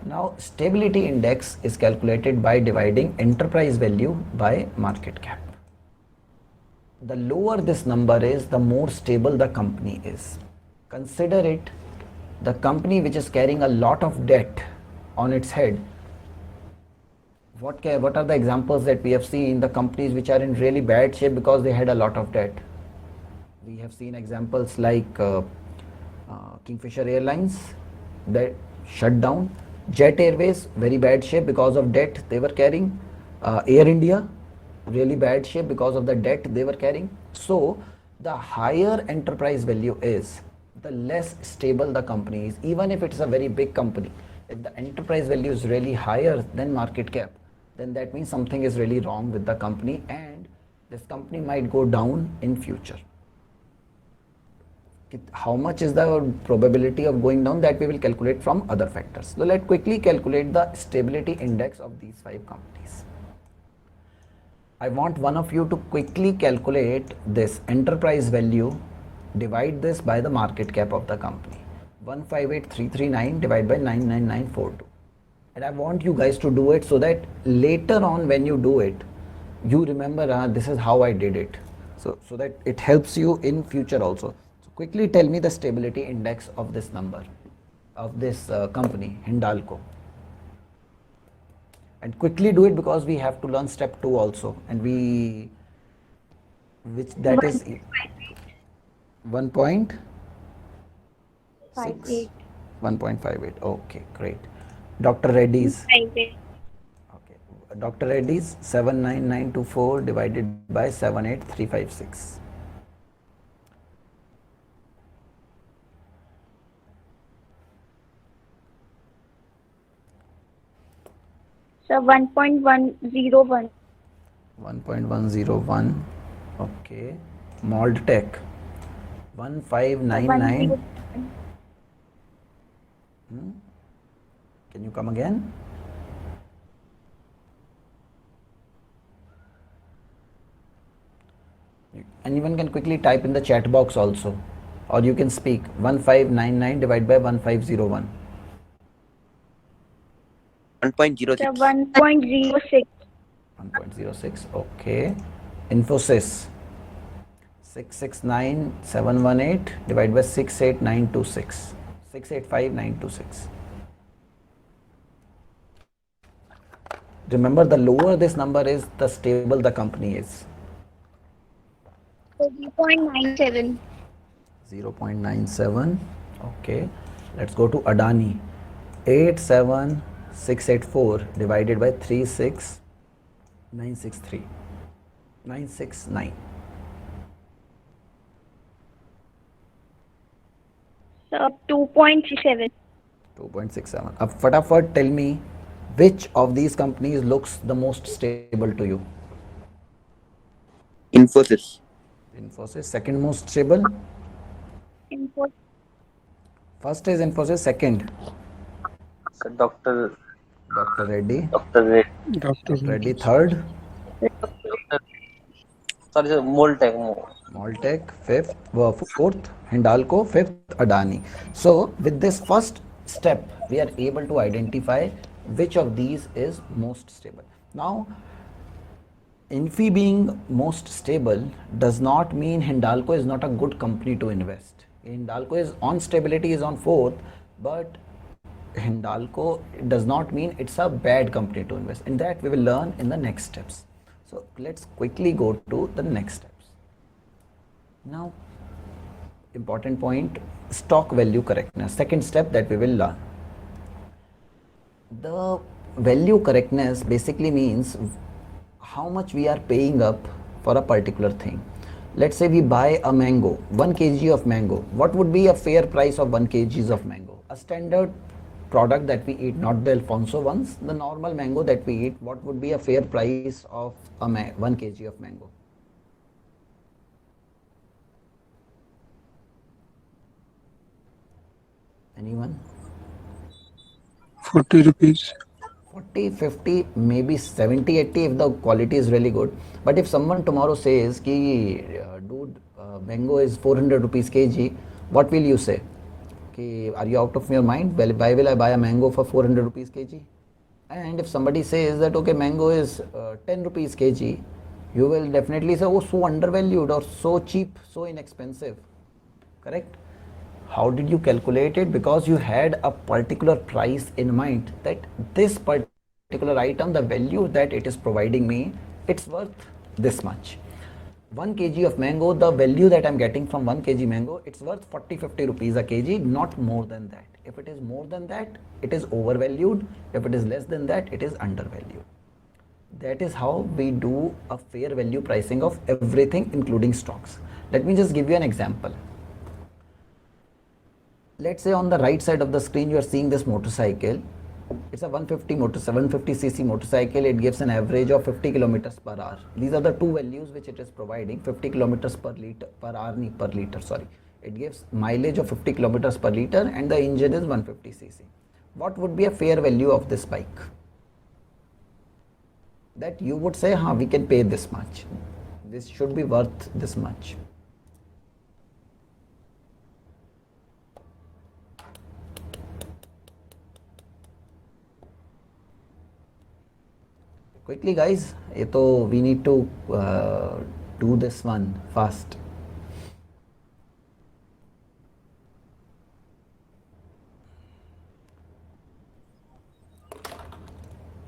Now stability index is calculated by dividing enterprise value by market cap. The lower this number is, the more stable the company is. Consider it, the company which is carrying a lot of debt on its head. What are the examples that we have seen? The companies which are in really bad shape because they had a lot of debt. We have seen examples like Kingfisher Airlines that shut down, Jet Airways very bad shape because of debt they were carrying, Air India really bad shape because of the debt they were carrying. So the higher enterprise value is, the less stable the company is. Even if it's a very big company, if the enterprise value is really higher than market cap, then that means something is really wrong with the company and this company might go down in future. How much is the probability of going down, that we will calculate from other factors. So let's quickly calculate the stability index of these 5 companies. I want one of you to quickly calculate this enterprise value, divide this by the market cap of the company. 158,339 divided by 99942. And I want you guys to do it so that later on when you do it, you remember this is how I did it. So that it helps you in future also. Quickly tell me the stability index of this number, of this company, Hindalco. And quickly do it because we have to learn step 2 also. And that is 1.58. 1.58. Okay, great. Dr. Reddy's. Okay. Dr. Reddy's 79924 divided by 78356. So 1.101. 1.101. Okay. Mold Tech 1599. Can you come again? Anyone can quickly type in the chat box also, or you can speak. 1599 divided by 1501. 1.06. So 1.06. 1.06. Okay. Infosys 669718 divided by 68926. 685926. Remember, the lower this number is, the stable the company is. 0.97. 0.97. Okay. Let's go to Adani. 87684 divided by 36963. 969. So 2.67. 2.67. Ab fatafat tell me, which of these companies looks the most stable to you? Infosys. Infosys, second most stable. Info. First is Infosys, second So Dr. Reddy. Dr. Red. Dr. Reddy, third Sorry, sir, Moltec. Moltec, fourth Hindalco, fifth Adani. So with this first step, we are able to identify which of these is most stable. Now, Infi being most stable does not mean Hindalco is not a good company to invest. Hindalco is on stability, is on fourth, but Hindalco does not mean it's a bad company to invest. In that we will learn in the next steps. So let's quickly go to the next steps. Now, important point, stock value correctness. Second step that we will learn. The value correctness basically means how much we are paying up for a particular thing. Let's say we buy a mango, 1 kg of mango. What would be a fair price of 1 kg of mango? A standard product that we eat, not the Alfonso ones, the normal mango that we eat, what would be a fair price of 1 kg of mango? Anyone? 40 rupees. 40, 50, maybe 70, 80 if the quality is really good. But if someone tomorrow says, ki, dude, mango is 400 rupees kg, what will you say? Ki, are you out of your mind? Well, why will I buy a mango for 400 rupees kg? And if somebody says that, okay, mango is 10 rupees kg, you will definitely say, oh, so undervalued or so cheap, so inexpensive. Correct? How did you calculate it? Because you had a particular price in mind, that this particular item, the value that it is providing me, it's worth this much. 1 kg of mango, the value that I'm getting from 1 kg mango, it's worth 40, 50 rupees a kg, not more than that. If it is more than that, it is overvalued. If it is less than that, it is undervalued. That is how we do a fair value pricing of everything, including stocks. Let me just give you an example. Let's say on the right side of the screen you are seeing this motorcycle. It's a 150cc motorcycle. It gives an average of 50 kilometers per hour. These are the two values which it is providing. 50 kilometers per liter, sorry. It gives mileage of 50 kilometers per liter and the engine is 150cc. What would be a fair value of this bike? That you would say, we can pay this much. This should be worth this much. Quickly guys, we need to do this one fast.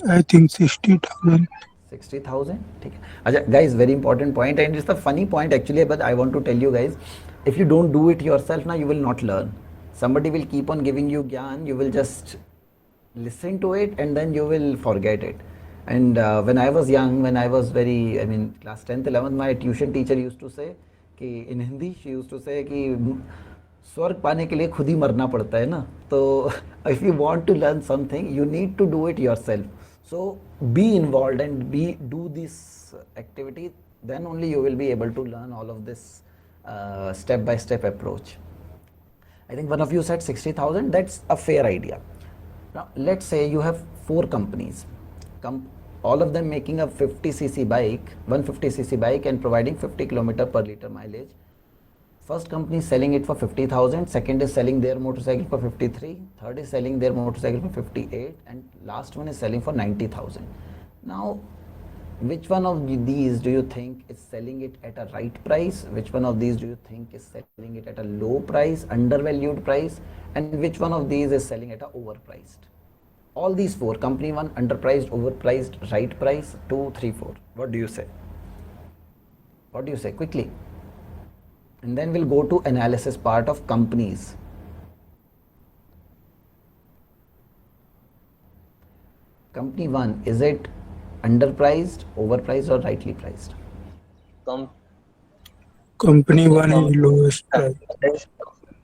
I think 60,000. 60,000? Guys, very important point, and it's a funny point actually, but I want to tell you guys, if you don't do it yourself, now you will not learn. Somebody will keep on giving you gyan, you will just listen to it and then you will forget it. And when I was young, when I was class 10th, 11th, my tuition teacher used to say, in Hindi, she used to say, स्वर्ग पाने के लिए खुद ही मरना पड़ता है ना. तो if you want to learn something, you need to do it yourself. So be involved and do this activity. Then only you will be able to learn all of this step-by-step approach. I think one of you said 60,000. That's a fair idea. Now let's say you have 4 companies. All of them making a 50cc bike, 150cc bike and providing 50 km per liter mileage. First company is selling it for 50,000, second is selling their motorcycle for 53, third is selling their motorcycle for 58 and last one is selling for 90,000. Now, which one of these do you think is selling it at a right price? Which one of these do you think is selling it at a low price, undervalued price? And which one of these is selling at a overpriced? All these 4, company 1, underpriced, overpriced, right price, 2, 3, 4. What do you say? What do you say? Quickly. And then we'll go to analysis part of companies. Company 1, is it underpriced, overpriced or rightly priced? Company 1 is lowest price.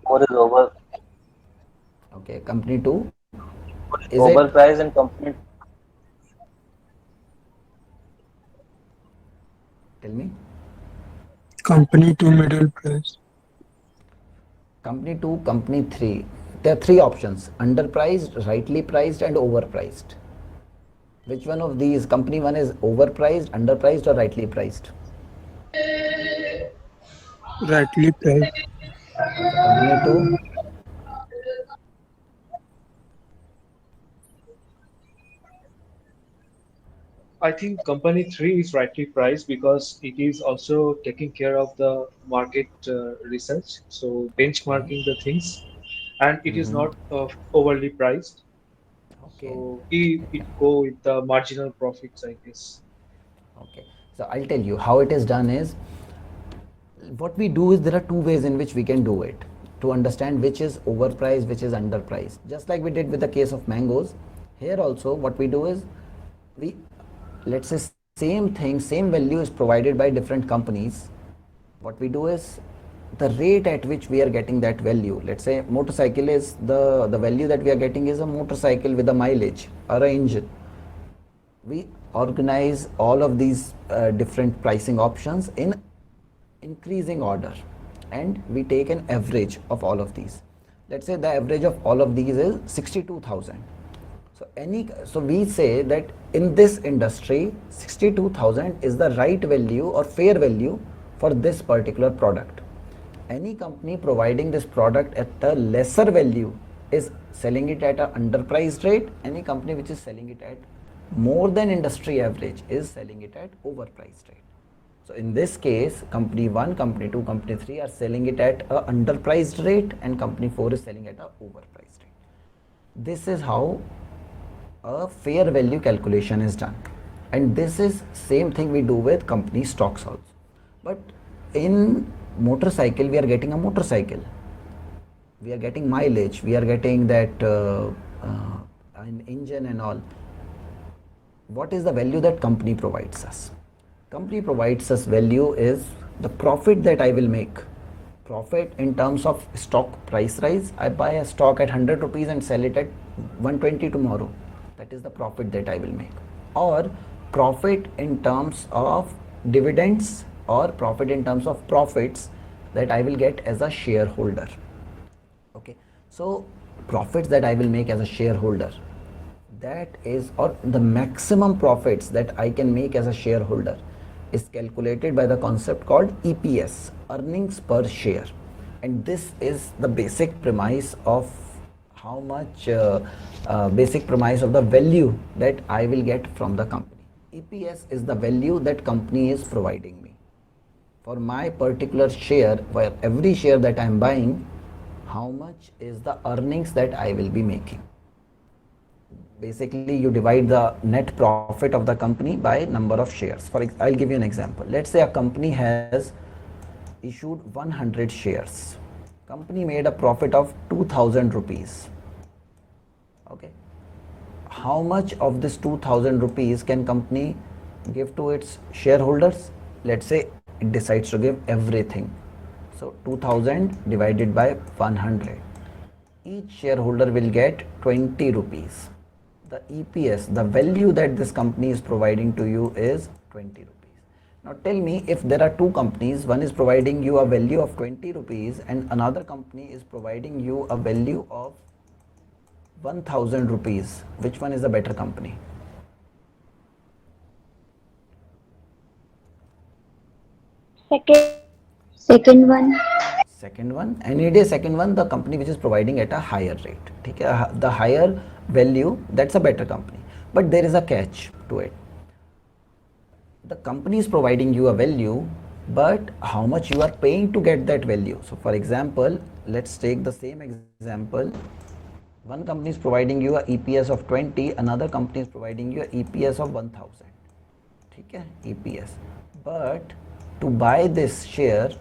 4 is over. Okay, company 2? Is Overpriced and company. Tell me. Company 2 middle price. Company 2, company 3. There are 3 options: underpriced, rightly priced and overpriced. Which one of these, company 1 is overpriced, underpriced or rightly priced? Rightly priced. Company 2? I think company 3 is rightly priced because it is also taking care of the market research, so benchmarking the things, and it is not overly priced. Okay. So it go with the marginal profits, I guess. Okay. So I'll tell you how it is done is, what we do is there are 2 ways in which we can do it to understand which is overpriced, which is underpriced. Just like we did with the case of mangoes, here also what we do is, let's say same thing, same value is provided by different companies. What we do is, the rate at which we are getting that value. Let's say motorcycle is the value that we are getting is a motorcycle with a mileage or a engine. We organize all of these different pricing options in increasing order, and we take an average of all of these. Let's say the average of all of these is 62,000. So we say that in this industry 62,000 is the right value or fair value for this particular product. Any company providing this product at a lesser value is selling it at an underpriced rate. Any company which is selling it at more than industry average is selling it at overpriced rate. So in this case, company 1, company 2, company 3 are selling it at a underpriced rate, and company 4 is selling at a overpriced rate. This is how a fair value calculation is done, and this is same thing we do with company stocks also. But in motorcycle, we are getting a motorcycle, we are getting mileage, we are getting that an engine and all. What is the value that company provides us? Company provides us value is the profit that I will make. Profit in terms of stock price rise. I buy a stock at 100 rupees and sell it at 120 tomorrow. That is the profit that I will make. Or profit in terms of dividends, or profit in terms of profits that I will get as a shareholder. Okay, so profits that I will make as a shareholder, that is, or the maximum profits that I can make as a shareholder, is calculated by the concept called EPS, earnings per share. And this is the basic premise of how much basic premise of the value that I will get from the company. EPS is the value that company is providing me for my particular share. For every share that I am buying, how much is the earnings that I will be making. Basically, you divide the net profit of the company by number of shares. I'll give you an example. Let's say a company has issued 100 shares. Company made a profit of 2,000 rupees. Okay, how much of this 2,000 rupees can company give to its shareholders? Let's say it decides to give everything. So 2,000 divided by 100. Each shareholder will get 20 rupees. The EPS, the value that this company is providing to you, is 20 rupees. Now tell me, if there are two companies, one is providing you a value of 20 rupees and another company is providing you a value of 1,000 rupees, which one is the better company? Second one. Second one. Any day second one, the company which is providing at a higher rate. Okay? The higher value, that's a better company. But there is a catch to it. The company is providing you a value, but how much you are paying to get that value. So for example, let's take the same example. One company is providing you a EPS of 20, another company is providing you a EPS of 1000. Okay? EPS. But to buy this share,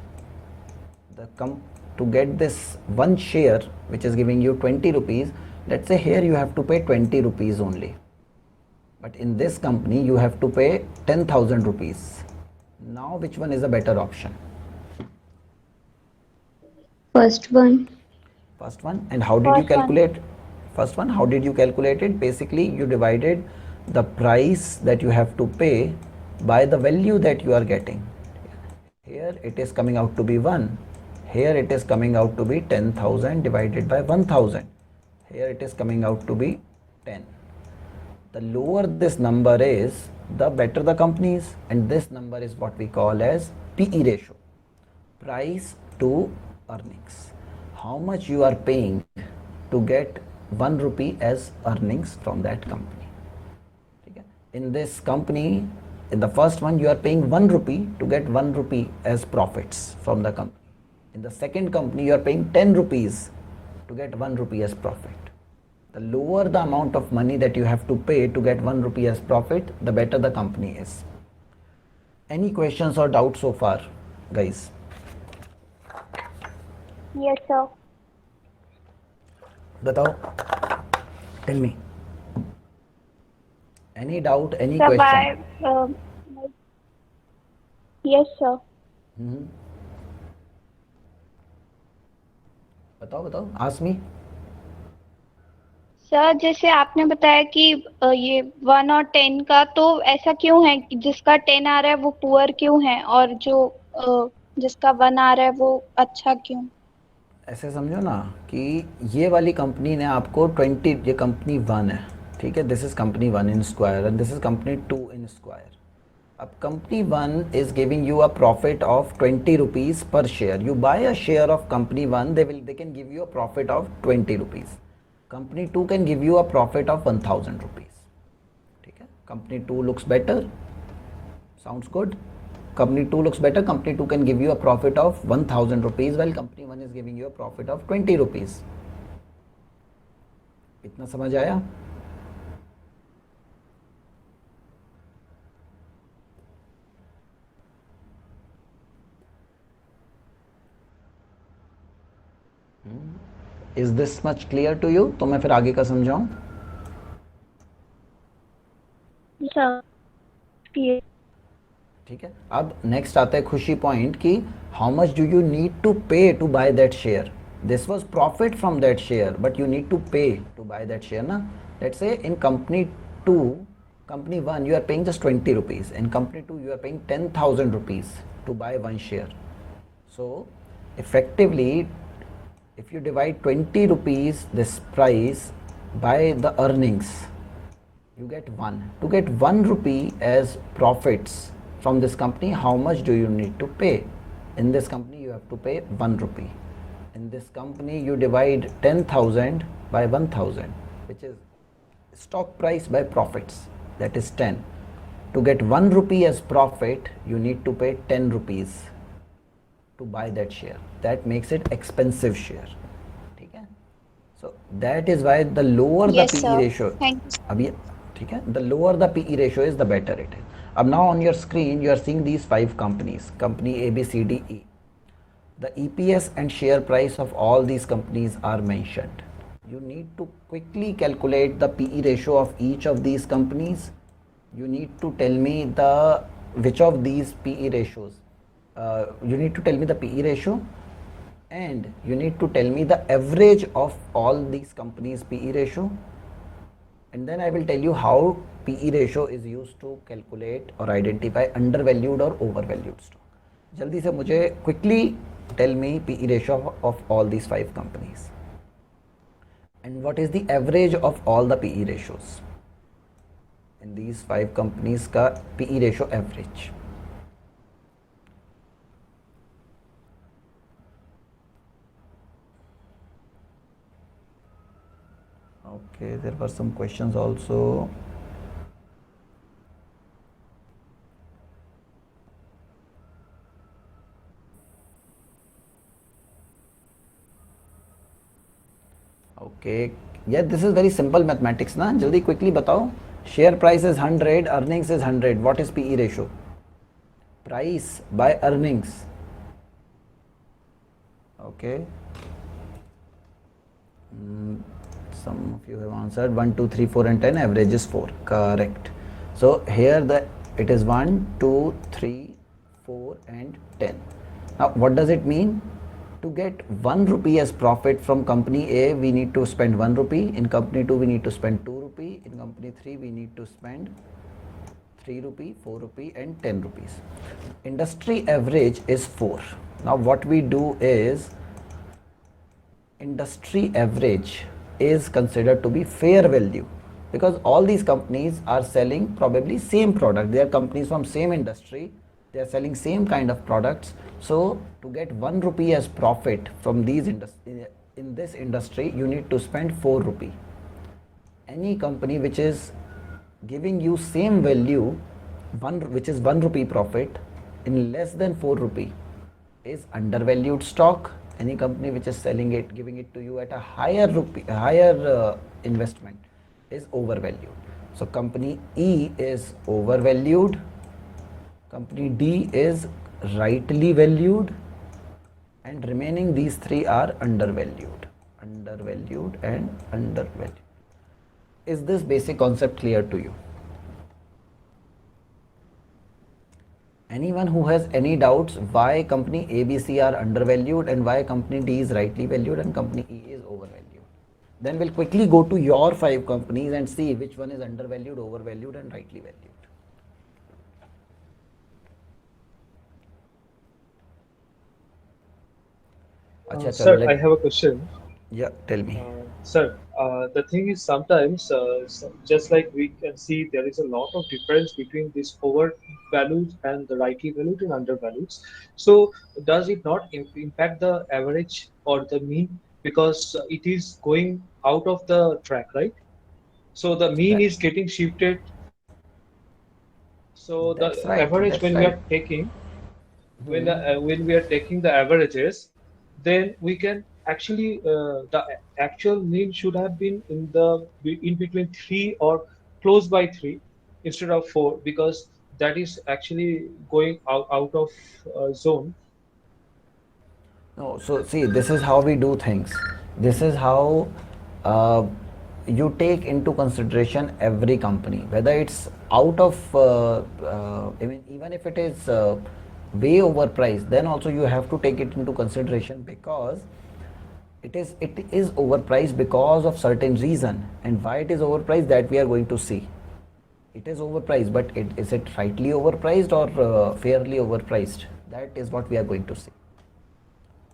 to get this one share which is giving you 20 rupees, let's say here you have to pay 20 rupees only. But in this company you have to pay 10,000 rupees. Now which one is a better option? First one. First one. And how did you calculate? First one, how did you calculate it? Basically, you divided the price that you have to pay by the value that you are getting. Here it is coming out to be 1. Here it is coming out to be 10,000 divided by 1,000. Here it is coming out to be 10. The lower this number is, the better the company is, and this number is what we call as PE ratio, price to earnings. How much you are paying to get 1 rupee as earnings from that company. Okay? In this company, in the first one, you are paying 1 rupee to get 1 rupee as profits from the company. In the second company, you are paying 10 rupees to get 1 rupee as profit. The lower the amount of money that you have to pay to get 1 rupee as profit, the better the company is. Any questions or doubts so far, guys? Yes, sir. Batao, tell me. Any doubt, any Sir, question? yes, sir. बताओ बताओ, ask me. Sir जैसे आपने बताया कि ये 1 और 10 का, तो ऐसा क्यों है कि जिसका 10 आ रहा है वो पुअर क्यों है, और जो जिसका 1 आ रहा है वो अच्छा क्यों? ऐसे समझो ना कि ये वाली कंपनी ने आपको 20, ये कंपनी 1 है, ठीक है, this is company 1 in square and this is company 2 in square. अब company 1 is giving you a profit of 20 rupees per share. You buy a share of company 1, they can give you a profit of 20 rupees. Company 2 can give you a profit of 1000 rupees, ठीक है। Company 2 looks better, sounds good. Company 2 looks better. Company 2 can give you a profit of 1000 rupees while company 1 is giving you a profit of 20 rupees. इतना समझ आया? Is this much clear to you? तो मैं फिर आगे का समझाऊं? Sir ठीक है। अब नेक्स्ट आता है खुशी पॉइंट कि how much do you need to pay to buy that share. This was profit from that share but you need to pay to buy that share ना। Let's say in company 2, company 1 you are paying just 20 rupees. In company 2 you are paying 10,000 rupees to buy one share. So effectively if you divide 20 rupees this price by the earnings, you get 1. To get 1 rupee as profits from this company, how much do you need to pay? In this company you have to pay 1 rupee. In this company you divide 10,000 by 1000, which is stock price by profits, that is 10. To get 1 rupee as profit you need to pay 10 rupees to buy that share. That makes it expensive share, ठीक है। So that is why the lower the Yes, PE sir. ratio, Thank you. अभी ठीक है, the lower the PE ratio is the better it is. अब now on your screen you are seeing these 5 companies, company A, B, C, D, E. The EPS and share price of all these companies are mentioned. You need to quickly calculate the PE ratio of each of these companies. You need to tell me the which of these PE ratios. You need to tell me the PE ratio, and you need to tell me the average of all these companies' PE ratio. And then I will tell you how PE ratio is used to calculate or identify undervalued or overvalued stock. जल्दी से मुझे quickly tell me PE ratio of all these 5 companies. And what is the average of all the PE ratios? In these 5 companies का PE ratio average. Okay, there were some questions also. Okay, yeah, this is very simple mathematics ना, जल्दी quickly बताओ। Share price is 100, earnings is 100. What is PE ratio? Price by earnings. Okay. Some of you have answered 1, 2, 3, 4 and 10. Average is 4. Correct. So here it is 1, 2, 3, 4 and 10. Now what does it mean? To get 1 rupee as profit from company A, we need to spend 1 rupee. In company 2, we need to spend 2 rupee. In company 3, we need to spend 3 rupee, 4 rupee and 10 rupees. Industry average is 4. Now what we do is, industry average is considered to be fair value, because all these companies are selling probably same product. They are companies from same industry. They are selling same kind of products. So to get 1 rupee as profit from these in this industry, you need to spend 4 rupee. Any company which is giving you same value, which is 1 rupee profit in less than 4 rupee, is undervalued stock. Any company which is selling it, giving it to you at a higher investment, is overvalued. So company E is overvalued, company D is rightly valued, and remaining these 3 are undervalued and undervalued. Is this basic concept clear to you? Anyone who has any doubts why company ABC are undervalued and why company D is rightly valued and company E is overvalued. Then we'll quickly go to your 5 companies and see which one is undervalued, overvalued and rightly valued. Acha, chalo, Sir, I have a question. yeah, tell me. Sir, the thing is sometimes, just like we can see, there is a lot of difference between this overvalued and the rightly valued and undervalued. So, does it not impact the average or the mean because it is going out of the track, right? So the mean That is getting shifted. So the that's right. average That's when we right. are taking Hmm. when we are taking the averages, then we can actually the actual mean should have been in between 3 or close by 3 instead of 4 because that is actually going out of zone. No, so see, this is how we do things. This is how uh, you take into consideration every company, whether it's out of, I mean, even if it is way overpriced, then also you have to take it into consideration because it is overpriced because of certain reason, and why it is overpriced that we are going to see. It is overpriced, but is it rightly overpriced or fairly overpriced? That is what we are going to see.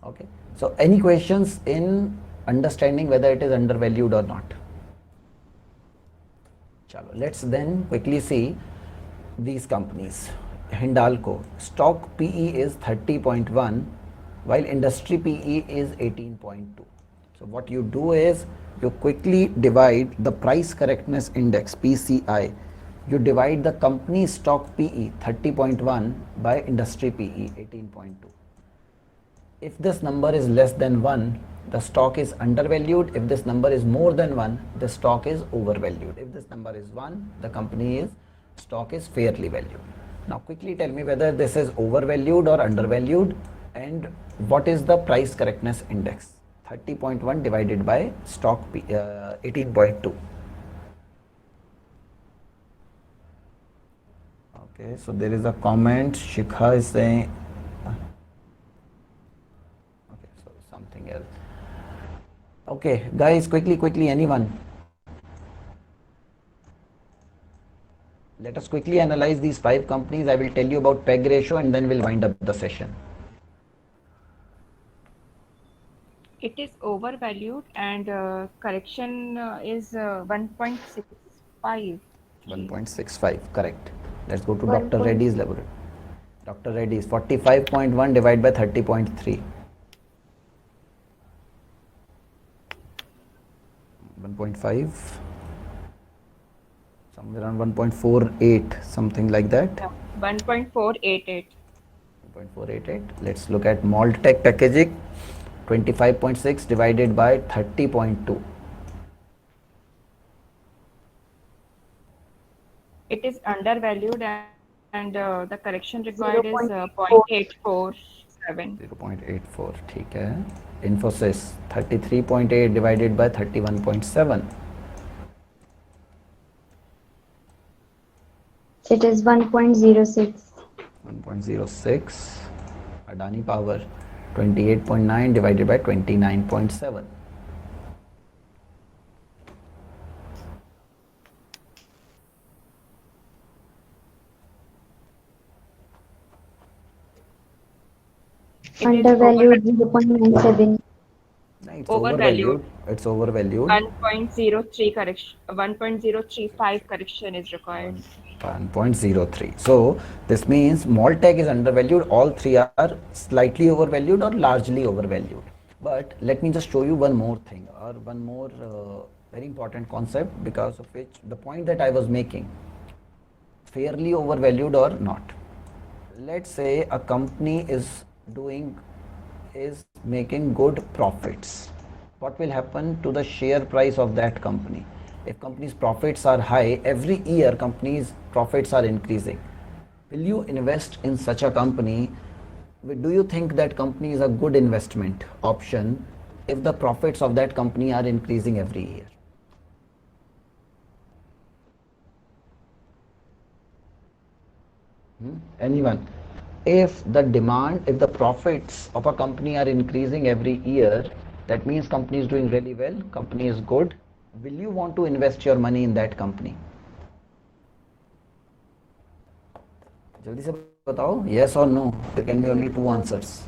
Okay, so any questions in understanding whether it is undervalued or not? Chalo, let's then quickly see these companies. Hindalco stock PE is 30.1 while industry PE is 18.2. So what you do is you quickly divide the price correctness index PCI. You divide the company stock PE 30.1 by industry PE 18.2. If this number is less than 1, the stock is undervalued. If this number is more than 1, the stock is overvalued. If this number is 1, the company is stock is fairly valued. Now quickly tell me whether this is overvalued or undervalued and what is the price correctness index. 30.1 divided by stock 18.2. Okay, so there is a comment. Shikha is saying something else. Okay, guys, quickly, anyone? Let us quickly analyze these 5 companies. I will tell you about PEG ratio and then we'll wind up the session. It is overvalued and correction is 1.65. 1.65, correct. Let's go to Dr. Reddy's laboratory. Dr. Reddy's 45.1 divided by 30.3. 1.5, somewhere around 1.48, something like that. 1.488. 1.488. Let's look at Maltech Packaging, 25.6 divided by 30.2. It is undervalued and the correction required is 0.847. 0.84, ठीक है. Infosys 33.8 divided by 31.7. It is 1.06. 1.06. Adani Power 28.9 divided by 29.7. Undervalued 0.97. It's Overvalued. It's overvalued. 1.03 correction, 1.035 correction is required. 1.03. So this means Maltech is undervalued. All 3 are slightly overvalued or largely overvalued. But let me just show you one more thing or one more very important concept because of which the point that I was making, fairly overvalued or not. Let's say a company is making good profits. What will happen to the share price of that company? If company's profits are high, every year company's profits are increasing. Will you invest in such a company? Do you think that company is a good investment option if the profits of that company are increasing every year? Anyone? if the profits of a company are increasing every year, that means company is doing really well, company is good. Will you want to invest your money in that company? जल्दी से बताओ, yes or no. There can be only two answers.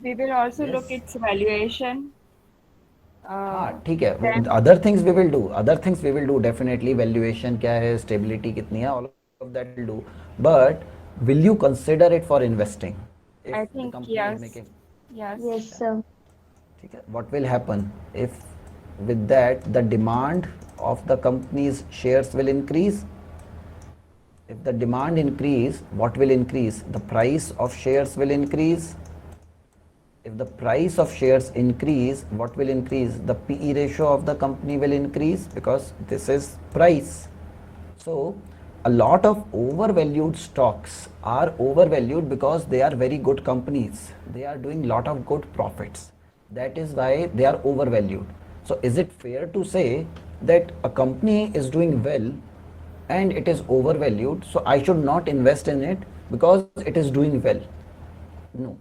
We will also look its valuation. हाँ ठीक है. Then Other things we will do definitely. Valuation क्या है, stability कितनी है, all of that will do. But will you consider it for investing? If I the think company yes. is making, Yes. Yes, sir. ठीक है. What will happen if with that the demand of the company's shares will increase? If the demand increase, what will increase? The price of shares will increase. If the price of shares increase, what will increase? The PE ratio of the company will increase because this is price. So a lot of overvalued stocks are overvalued because they are very good companies. They are doing lot of good profits. That is why they are overvalued. So is it fair to say that a company is doing well and it is overvalued, so I should not invest in it because it is doing well? No.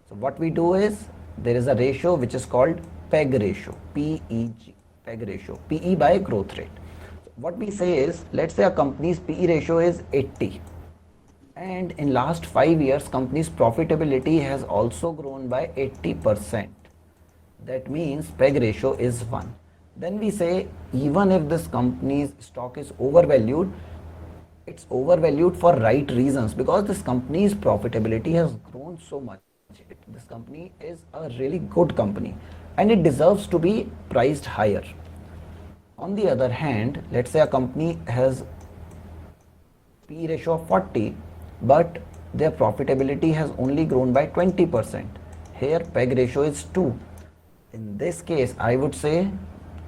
So what we do is, there is a ratio which is called PEG ratio, P-E-G, PEG ratio, PE by growth rate. So what we say is, let's say a company's PE ratio is 80, and in last 5 years company's profitability has also grown by 80%. That means PEG ratio is 1. Then we say, even if this company's stock is overvalued, it's overvalued for right reasons, because this company's profitability has grown so much. This company is a really good company and it deserves to be priced higher. On the other hand, let's say a company has P ratio of 40, but their profitability has only grown by 20%. Here PEG ratio is 2. In this case, I would say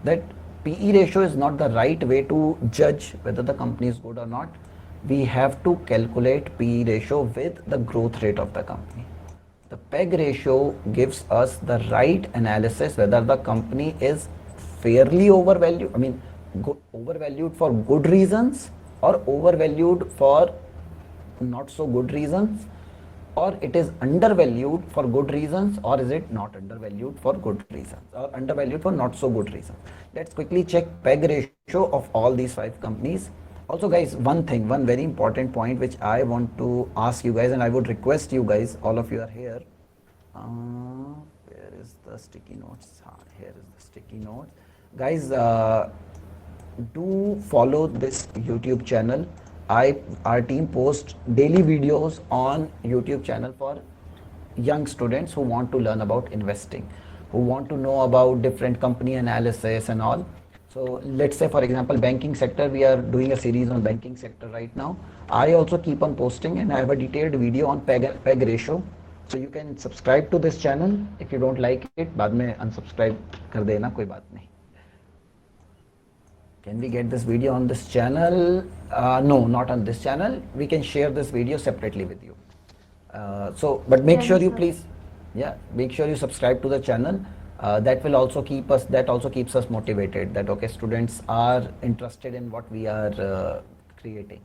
that PE ratio is not the right way to judge whether the company is good or not. We have to calculate PE ratio with the growth rate of the company. The PEG ratio gives us the right analysis whether the company is fairly overvalued, overvalued for good reasons, or overvalued for not so good reasons, or it is undervalued for good reasons, or is it not undervalued for good reasons, or undervalued for not so good reasons. Let's quickly check PEG ratio of all these 5 companies. Also guys, one very important point which I want to ask you guys, and I would request you guys, all of you are here. Where is the sticky notes? Here is the sticky notes. Guys, do follow this YouTube channel. Our team posts daily videos on YouTube channel for young students who want to learn about investing, who want to know about different company analysis and all. So let's say, for example, banking sector, we are doing a series on banking sector right now. I also keep on posting, and I have a detailed video on PEG ratio. So you can subscribe to this channel. If you don't like it, बाद में unsubscribe कर देना, कोई बात नहीं. Can we get this video on this channel? No, not on this channel. We can share this video separately with you. But make sure you please, make sure you subscribe to the channel. That will also keep us, that also keeps us motivated, that okay, students are interested in what we are creating.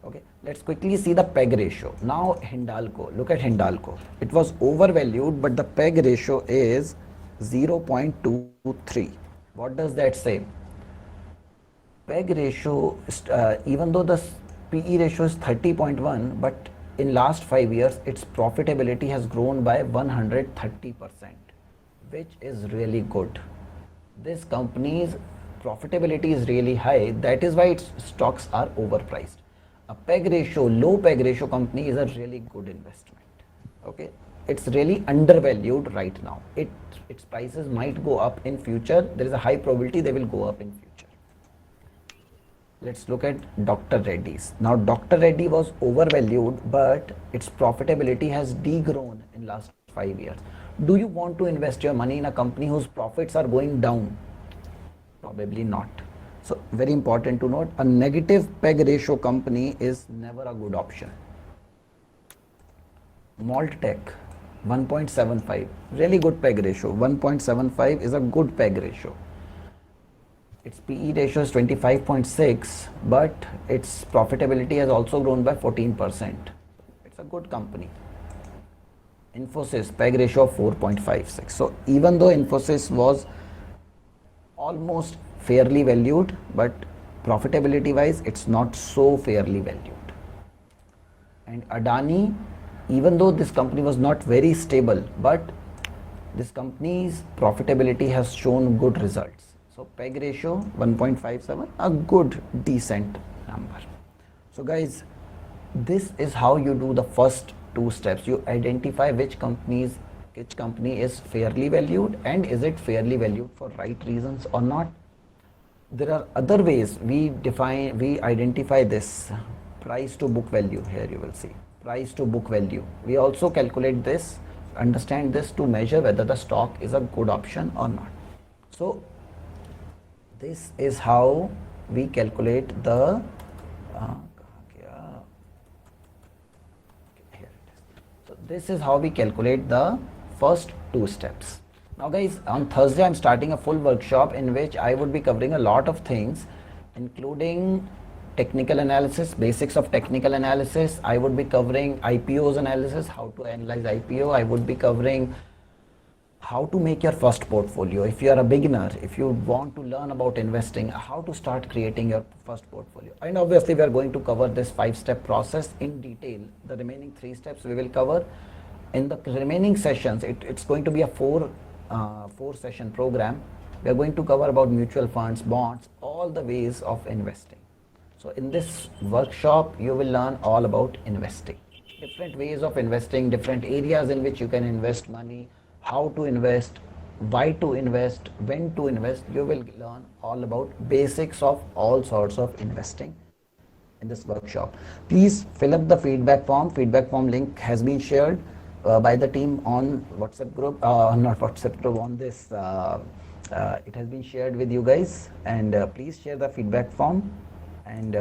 Okay, let's quickly see the PEG ratio. Now Hindalco, look at Hindalco. It was overvalued, but the PEG ratio is 0.23. What does that say? PEG ratio, even though the PE ratio is 30.1, but in last 5 years, its profitability has grown by 130%. Which is really good. This company's profitability is really high. That is why its stocks are overpriced. A PEG ratio, low PEG ratio company is a really good investment. Okay, it's really undervalued right now. Its prices might go up in future. There is a high probability they will go up in future. Let's look at Dr. Reddy's. Now Dr. Reddy was overvalued, but its profitability has degrown in last 5 years. Do you want to invest your money in a company whose profits are going down? Probably not. So very important to note, a negative PEG ratio company is never a good option. Maltech 1.75, really good PEG ratio. 1.75 is a good PEG ratio. Its PE ratio is 25.6, but its profitability has also grown by 14%. It's a good company. Infosys PEG ratio of 4.56. So even though Infosys was almost fairly valued, but profitability wise it's not so fairly valued. And Adani, even though this company was not very stable, but this company's profitability has shown good results. So PEG ratio 1.57, a good decent number. So guys, this is how you do the first two steps. You identify which company is fairly valued and is it fairly valued for right reasons or not. There are other ways we identify this price to book value. Here you will see price to book value. We also calculate this, understand this to measure whether the stock is a good option or not. So this is how we calculate the so this is how we calculate the first two steps. Now guys, on Thursday I'm starting a full workshop in which I would be covering a lot of things, including technical analysis, basics of technical analysis. I would be covering IPOs analysis, how to analyze IPO. I would be covering how to make your first portfolio. If you are a beginner, if you want to learn about investing, how to start creating your first portfolio. And obviously we are going to cover this 5-step process in detail. The remaining 3 steps we will cover in the remaining sessions. It's going to be a 4 session program. We are going to cover about mutual funds, bonds, all the ways of investing. So in this workshop you will learn all about investing, different ways of investing, different areas in which you can invest money, how to invest, why to invest, when to invest. You will learn all about basics of all sorts of investing in this workshop. Please fill up the feedback form. Feedback form link has been shared by the team on WhatsApp group, not WhatsApp group, on this. It has been shared with you guys, and please share the feedback form, and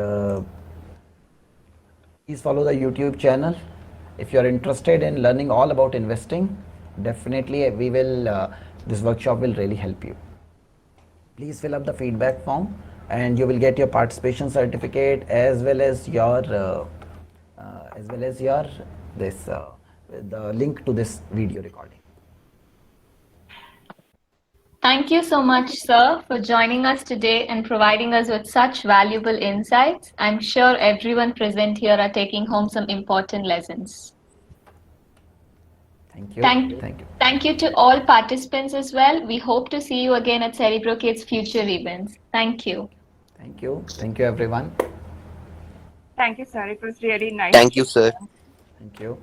please follow the YouTube channel. If you are interested in learning all about investing, definitely we will this workshop will really help you. Please fill up the feedback form and you will get your participation certificate as well as your this the link to this video recording. Thank you so much, sir, for joining us today and providing us with such valuable insights. I'm sure everyone present here are taking home some important lessons. Thank you. Thank you. Thank you to all participants as well. We hope to see you again at Cerebro Kids' future events. Thank you. Thank you. Thank you, everyone. Thank you, sir. It was really nice. Thank you, sir. Thank you.